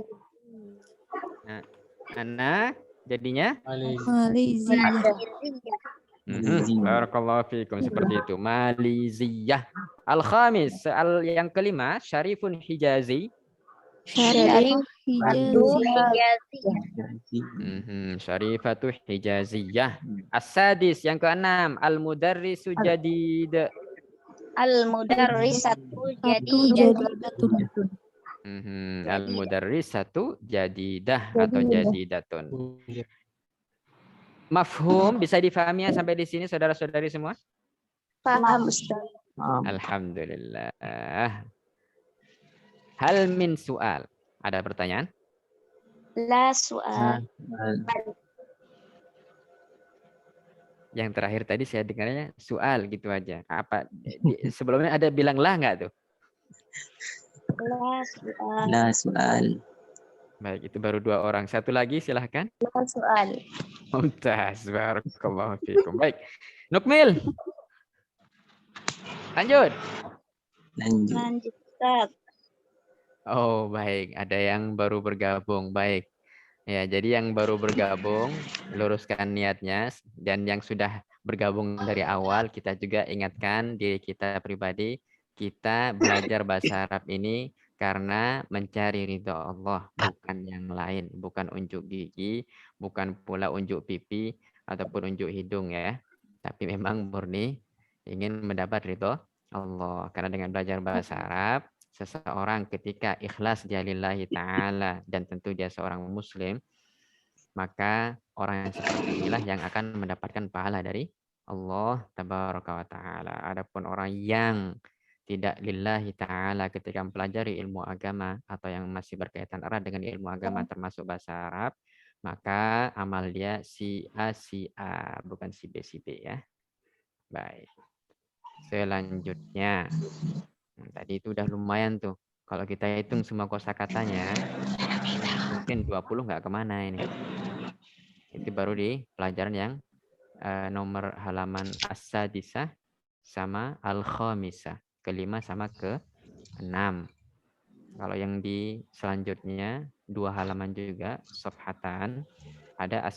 Ana jadinya Maliziyah. Barakallahu fikum, seperti itu. Maliziyah. Al-khamis, soal yang kelima, syarifun hijazi. Syarif Hijaziyah. Syarifatu hijaziyah. As-sadis, yang keenam, al-mudarrisu jadid. Al-mudarrisatu Jadidatun. Al-mudarrisatu jadidah atau jadidatun. Mafhum, bisa difahami ya sampai di sini saudara-saudari semua? Paham Ustaz. Alhamdulillah. Hal min soal. Ada pertanyaan? La su'al. Yang terakhir tadi saya dengarnya soal gitu aja. Apa sebelumnya ada bilang lah nggak tuh? La su'al. La soal. Baik, itu baru 2 orang. Satu lagi silahkan. La su'al. Mumtaz. Barakallahu fikum. Baik. Nukmil. Lanjut. Lanjut Ustaz. Oh, baik. Ada yang baru bergabung. Baik. Ya, jadi yang baru bergabung, luruskan niatnya. Dan yang sudah bergabung dari awal, kita juga ingatkan diri kita pribadi. Kita belajar bahasa Arab ini karena mencari ridho Allah, bukan yang lain. Bukan unjuk gigi, bukan pula unjuk pipi, ataupun unjuk hidung ya. Tapi memang murni ingin mendapat ridho Allah. Karena dengan belajar bahasa Arab, seseorang ketika ikhlas dia lillahi ta'ala dan tentu dia seorang muslim, maka orang yang seperti inilah yang akan mendapatkan pahala dari Allah tabaraka wa ta'ala. Adapun orang yang tidak lillahi ta'ala ketika mempelajari ilmu agama atau yang masih berkaitan erat dengan ilmu agama termasuk bahasa Arab, maka amal dia si A, bukan si B ya. Baik. Selanjutnya. Tadi itu udah lumayan tuh. Kalau kita hitung semua kosakatanya, mungkin 20 nggak kemana ini. Itu baru di pelajaran yang nomor halaman as-sadisah sama al-khamisah. Kelima sama ke-6. Kalau yang di selanjutnya 2 halaman juga, safhatan. Ada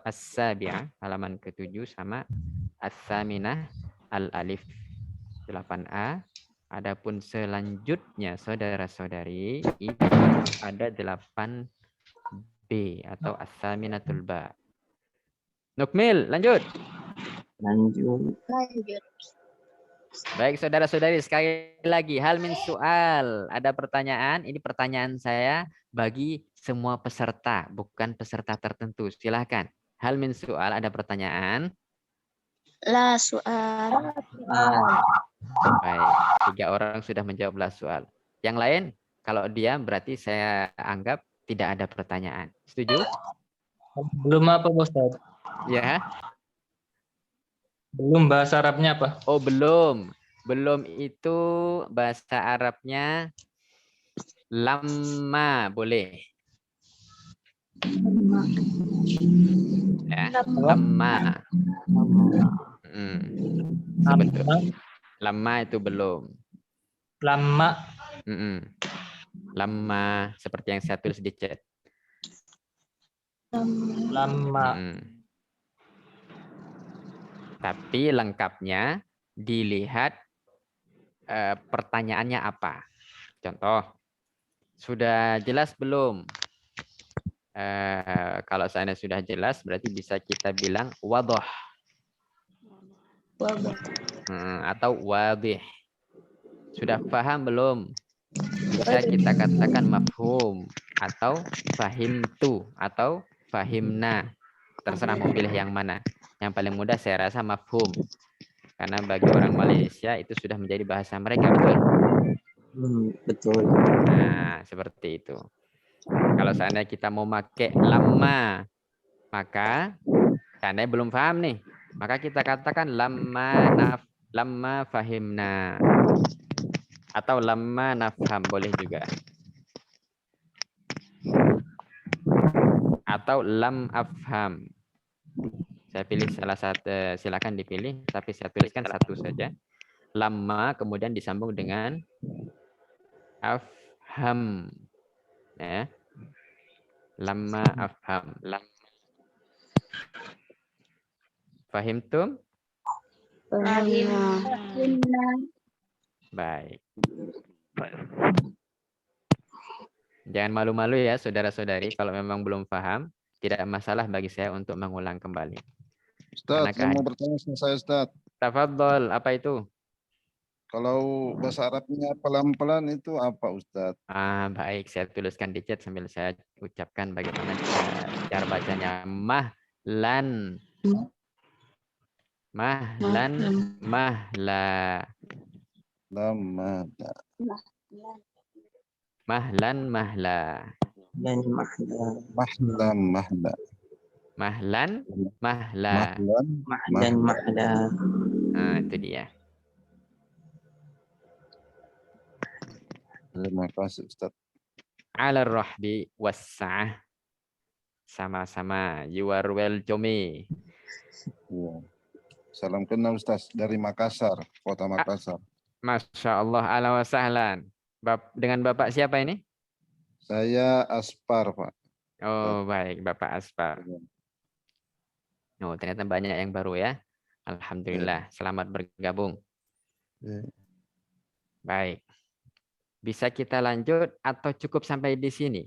as-sabi'ah, halaman ke-7 sama as-saminah al-alif 8a. Adapun selanjutnya saudara-saudari itu ada 8b atau as-saminatul ba. Nukmil, lanjut. Lanjut. Baik saudara-saudari, sekali lagi hal min soal. Ada pertanyaan, ini pertanyaan saya bagi semua peserta, bukan peserta tertentu. Silahkan. Hal min soal, ada pertanyaan? La su'al. Baik, 3 orang sudah menjawab la soal. Yang lain, kalau diam berarti saya anggap tidak ada pertanyaan. Setuju? Belum apa Ustaz? Ya. Belum bahasa Arabnya apa? Oh, belum. Belum itu bahasa Arabnya lama boleh. Ya, lama. Sebentar. Lama itu belum. Lama. Lama seperti yang saya tulis di chat. Lama. Tapi lengkapnya dilihat pertanyaannya apa. Contoh, sudah jelas belum? Kalau seandainya sudah jelas, berarti bisa kita bilang wadah. Atau wadih. Sudah paham belum? Bisa kita katakan mafhum atau fahimtu atau fahimna. Terserah mau pilih yang mana. Yang paling mudah saya rasa mafhum. Karena bagi orang Malaysia itu sudah menjadi bahasa mereka, betul? Betul. Nah, seperti itu. Kalau seandainya kita mau pakai lama, maka seandainya belum paham nih, maka kita katakan lama fahimna atau lama nafham boleh juga. Atau lam afham. Saya pilih salah satu, silakan dipilih, tapi saya tuliskan satu saja. Lama kemudian disambung dengan afham. Ya. Lama afham. Fahimtum? Fahimna. Baik. Jangan malu-malu ya saudara-saudari, kalau memang belum paham, tidak masalah bagi saya untuk mengulang kembali. Ustadz, saya mau bertanya sama saya, Ustadz. Tafadhol, apa itu? Kalau bahasa Arabnya pelan-pelan itu apa, Ustadz? Baik, saya tuliskan di chat sambil saya ucapkan bagaimana cara bacanya. Mahlan. Mahlan, mahla. Lamada. Mahlan, mahla. Dan mahla. Mahlam, mahla. Mahlan, mahla. Mahlan, Dan mahla. Nah, itu dia. Terima kasih, Ustadz. Ala rahbi wassa'ah. Sama-sama. You are welcome. Ya. Salam kenal, Ustadz, dari Makassar, kota Makassar. Masya Allah, ala wa sahlan. Dengan Bapak siapa ini? Saya Aspar, Pak. Oh, baik, Bapak Aspar. Oh, ternyata banyak yang baru ya. Alhamdulillah, selamat bergabung. Baik. Bisa kita lanjut atau cukup sampai di sini?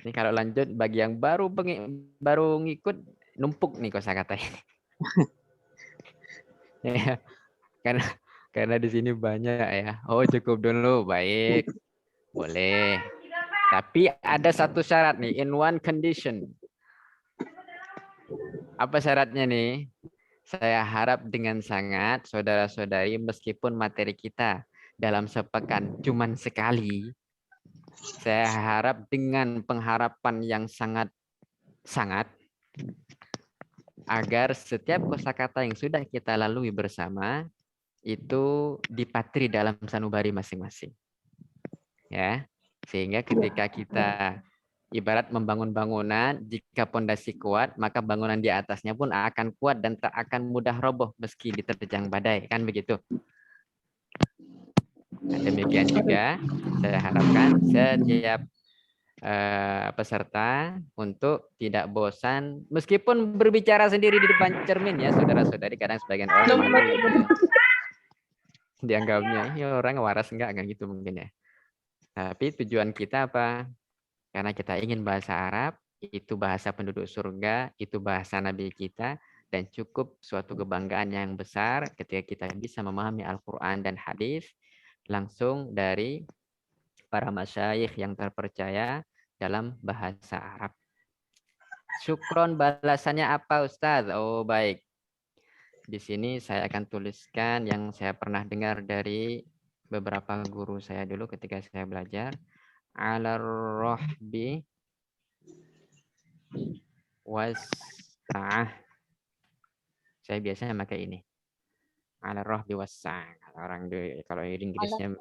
Ini kalau lanjut bagi yang baru ngikut, numpuk nih kosakata ini. Ya, karena di sini banyak ya. Oh, cukup dulu, baik. Boleh. Tapi ada satu syarat nih, in one condition. Apa syaratnya nih? Saya harap dengan sangat saudara-saudari meskipun materi kita dalam sepekan cuman sekali, saya harap dengan pengharapan yang sangat agar setiap kosakata yang sudah kita lalui bersama itu dipatri dalam sanubari masing-masing. Ya. Sehingga ketika kita ibarat membangun bangunan, jika pondasi kuat, maka bangunan di atasnya pun akan kuat dan tak akan mudah roboh meski diterjang badai, kan begitu? Nah, demikian juga saya harapkan setiap peserta untuk tidak bosan, meskipun berbicara sendiri di depan cermin ya, saudara-saudari. Kadang sebagian orang dianggapnya ini orang waras enggak kan gitu mungkin ya. Tapi tujuan kita apa? Karena kita ingin bahasa Arab, itu bahasa penduduk surga, itu bahasa Nabi kita, dan cukup suatu kebanggaan yang besar ketika kita bisa memahami Al-Quran dan hadis langsung dari para masyayikh yang terpercaya dalam bahasa Arab. Syukron, balasannya apa Ustadz? Oh baik. Di sini saya akan tuliskan yang saya pernah dengar dari beberapa guru saya dulu ketika saya belajar. Ala rohbi wassa'ah. Saya biasanya pakai ini. Ala rohbi wassa'ah. Kalau Inggrisnya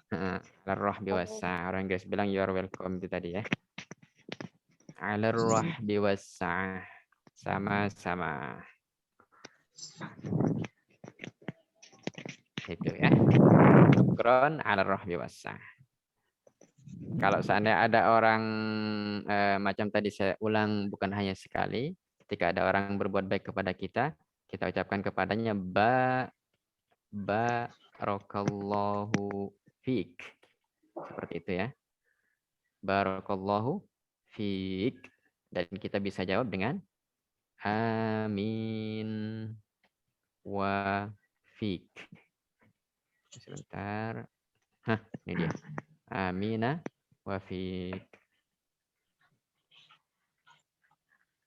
ala rohbi wassa'ah. Orang Inggris bilang you are welcome itu tadi ya. Ala rohbi wassa'ah. Sama-sama. Itu ya. Syukron ala rohbi wassa'ah. Kalau seandainya ada orang macam tadi saya ulang bukan hanya sekali, ketika ada orang berbuat baik kepada kita, kita ucapkan kepadanya barakallahu fiik. Seperti itu ya. Barakallahu fiik. Dan kita bisa jawab dengan amin wa fiik. Sebentar. Ini dia. Amina wa fiik.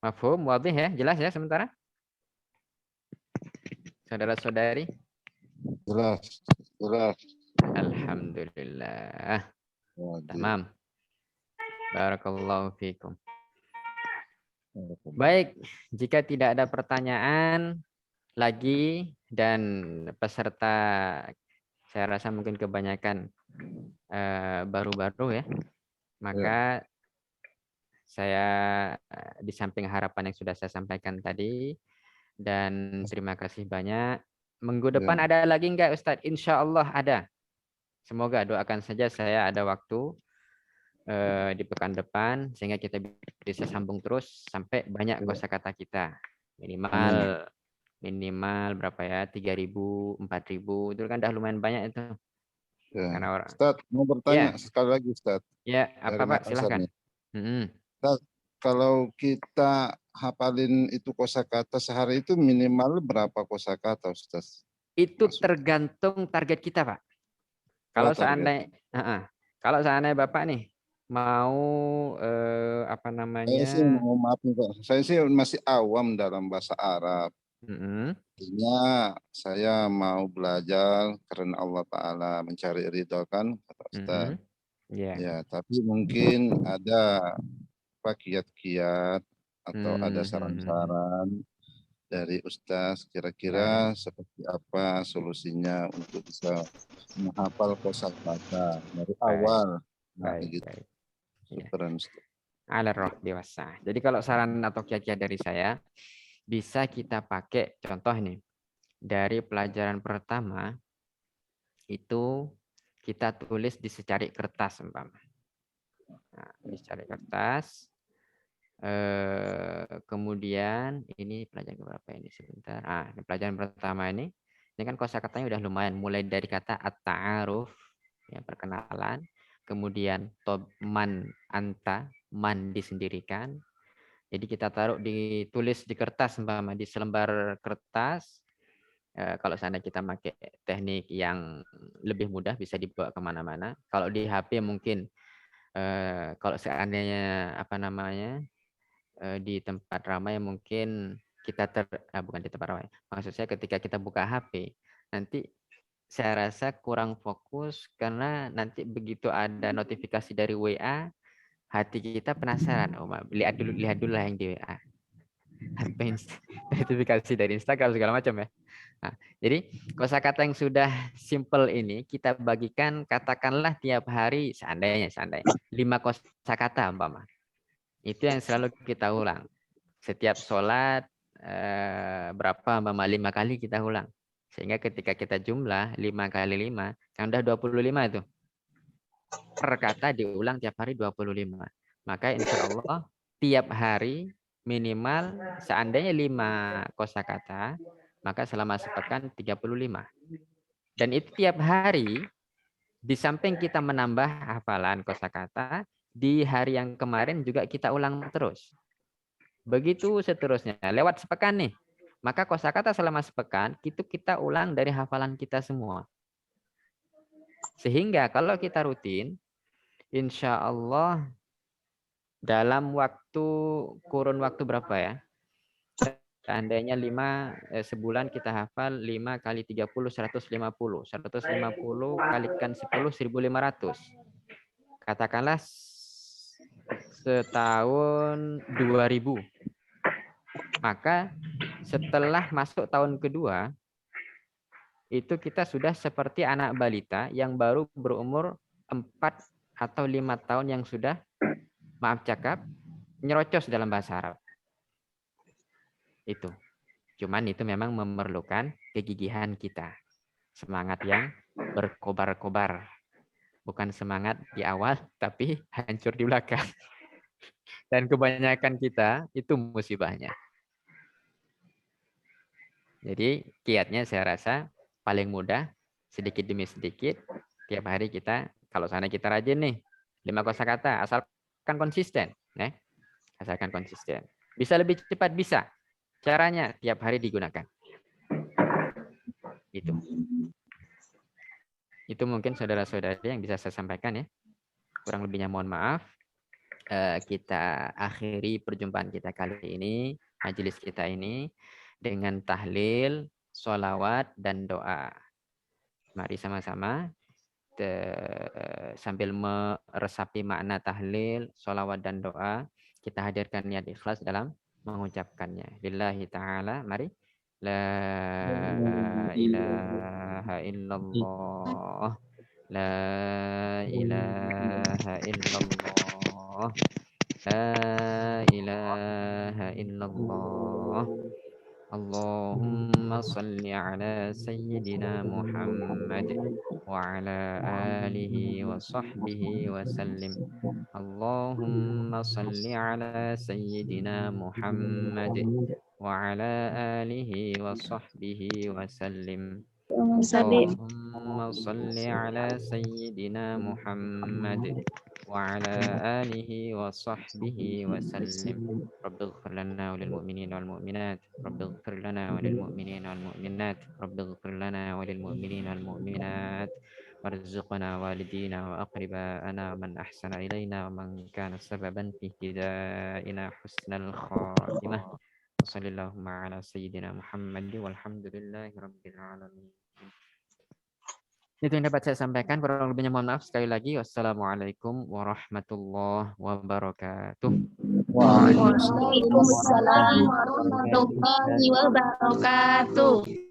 Mafhum, wadih ya, jelas ya sementara? Saudara-saudari? Jelas. Jelas. Alhamdulillah. Wajib. Tamam. Barakallahu fikum. Baik, jika tidak ada pertanyaan lagi dan peserta saya rasa mungkin kebanyakan baru-baru ya, maka saya di samping harapan yang sudah saya sampaikan tadi dan terima kasih banyak. Minggu depan ada lagi enggak Ustadz? Insya Allah ada. Semoga doakan saja saya ada waktu di pekan depan sehingga kita bisa sambung terus sampai banyak kosakata kita. Minimal berapa ya? 3.000, 4.000 itu kan udah lumayan banyak itu. Ya. Karena orang. Ustadz, mau bertanya sekali lagi Ustadz. Ya, apa Pak? Silahkan. Ustadz, kalau kita hafalin itu kosakata sehari itu minimal berapa kosakata Ustadz? Itu tergantung target kita Pak. Kalau seandainya Bapak nih mau apa namanya? Saya sih masih awam dalam bahasa Arab. Artinya saya mau belajar karena Allah Ta'ala mencari ridho kan, kata Ustaz. Ya, tapi mungkin ada kiat-kiat atau ada saran-saran dari Ustaz, kira-kira seperti apa solusinya untuk bisa menghafal kosakata dari awal. Baik. Syukran, Ustaz. Ala roh dewasa. Jadi kalau saran atau kiat-kiat dari saya, bisa kita pakai contoh nih. Dari pelajaran pertama, itu kita tulis di secari kertas. Nah, di secari kertas. Kemudian ini pelajaran berapa ini sebentar. Ini pelajaran pertama ini kan kosakatanya udah lumayan. Mulai dari kata at-ta'aruf, ya, perkenalan. Kemudian man, anta, man disendirikan. Jadi kita ditulis di kertas, umpama di selembar kertas. Kalau seandainya kita pakai teknik yang lebih mudah bisa dibawa kemana-mana. Kalau di HP mungkin kalau seandainya apa namanya di tempat ramai mungkin kita bukan di tempat ramai. Maksud saya ketika kita buka HP nanti saya rasa kurang fokus karena nanti begitu ada notifikasi dari WA, hati kita penasaran. Lihat dulu lah yang di WA. Notifikasi dari Instagram segala macam ya. Nah, jadi kosakata yang sudah simple ini kita bagikan katakanlah tiap hari seandainya 5 kosakata umpama. Itu yang selalu kita ulang. Setiap sholat berapa umpama 5 kali kita ulang. Sehingga ketika kita jumlah 5 kali 5, kan udah 25 itu. Per kata diulang tiap hari 25. Maka insya Allah tiap hari minimal seandainya 5 kosakata, maka selama sepekan 35. Dan itu tiap hari, di samping kita menambah hafalan kosakata, di hari yang kemarin juga kita ulang terus. Begitu seterusnya. Lewat sepekan nih. Maka kosakata selama sepekan itu kita ulang dari hafalan kita semua. Sehingga kalau kita rutin, insya Allah dalam kurun waktu berapa ya? Seandainya 5 sebulan kita hafal 5 kali 30 150. 150 kalikan 10 1.500. Katakanlah setahun 2.000. Maka setelah masuk tahun kedua itu kita sudah seperti anak balita yang baru berumur 4 atau 5 tahun yang sudah nyerocos dalam bahasa Arab. Itu. Cuman itu memang memerlukan kegigihan kita. Semangat yang berkobar-kobar. Bukan semangat di awal, tapi hancur di belakang. Dan kebanyakan kita itu musibahnya. Jadi kiatnya saya rasa paling mudah, sedikit demi sedikit, tiap hari kita, kalau sana kita rajin nih, 5 kosakata, asalkan konsisten. Asalkan konsisten. Bisa lebih cepat, bisa. Caranya tiap hari digunakan. Itu mungkin saudara-saudari yang bisa saya sampaikan ya. Kurang lebihnya mohon maaf. Kita akhiri perjumpaan kita kali ini, majelis kita ini dengan tahlil, sholawat, dan doa. Mari sama-sama sambil meresapi makna tahlil, sholawat dan doa, kita hadirkan niat ikhlas dalam mengucapkannya. Lillahi ta'ala, mari. La ilaha illallah. La ilaha illallah. La ilaha illallah. Allahumma salli ala Sayyidina Muhammad wa ala alihi wa sahbihi wa sallim. Allahumma salli ala Sayyidina Muhammad wa ala alihi wa sahbihi wa sallim. Allahumma salli ala Sayyidina Muhammad wa ala alihi wa sahbihi wa sallim. Rabbighfir lana wa lil mu'minina wal mu'minat. Rabbighfir lana wa lil mu'minina wal mu'minat. Rabbighfir lana wa lil mu'minina wal mu'minat. Warzuqna walidina wa aqribana man ahsana ilaina wa man kana sababan fi hidaina husnal khatimah. Sallallahu ala sayyidina Muhammad walhamdulillahi rabbil alamin. Itu yang dapat saya sampaikan, kurang lebihnya mohon maaf sekali lagi. Wassalamualaikum warahmatullahi wabarakatuh. Waalaikumsalam warahmatullahi wabarakatuh.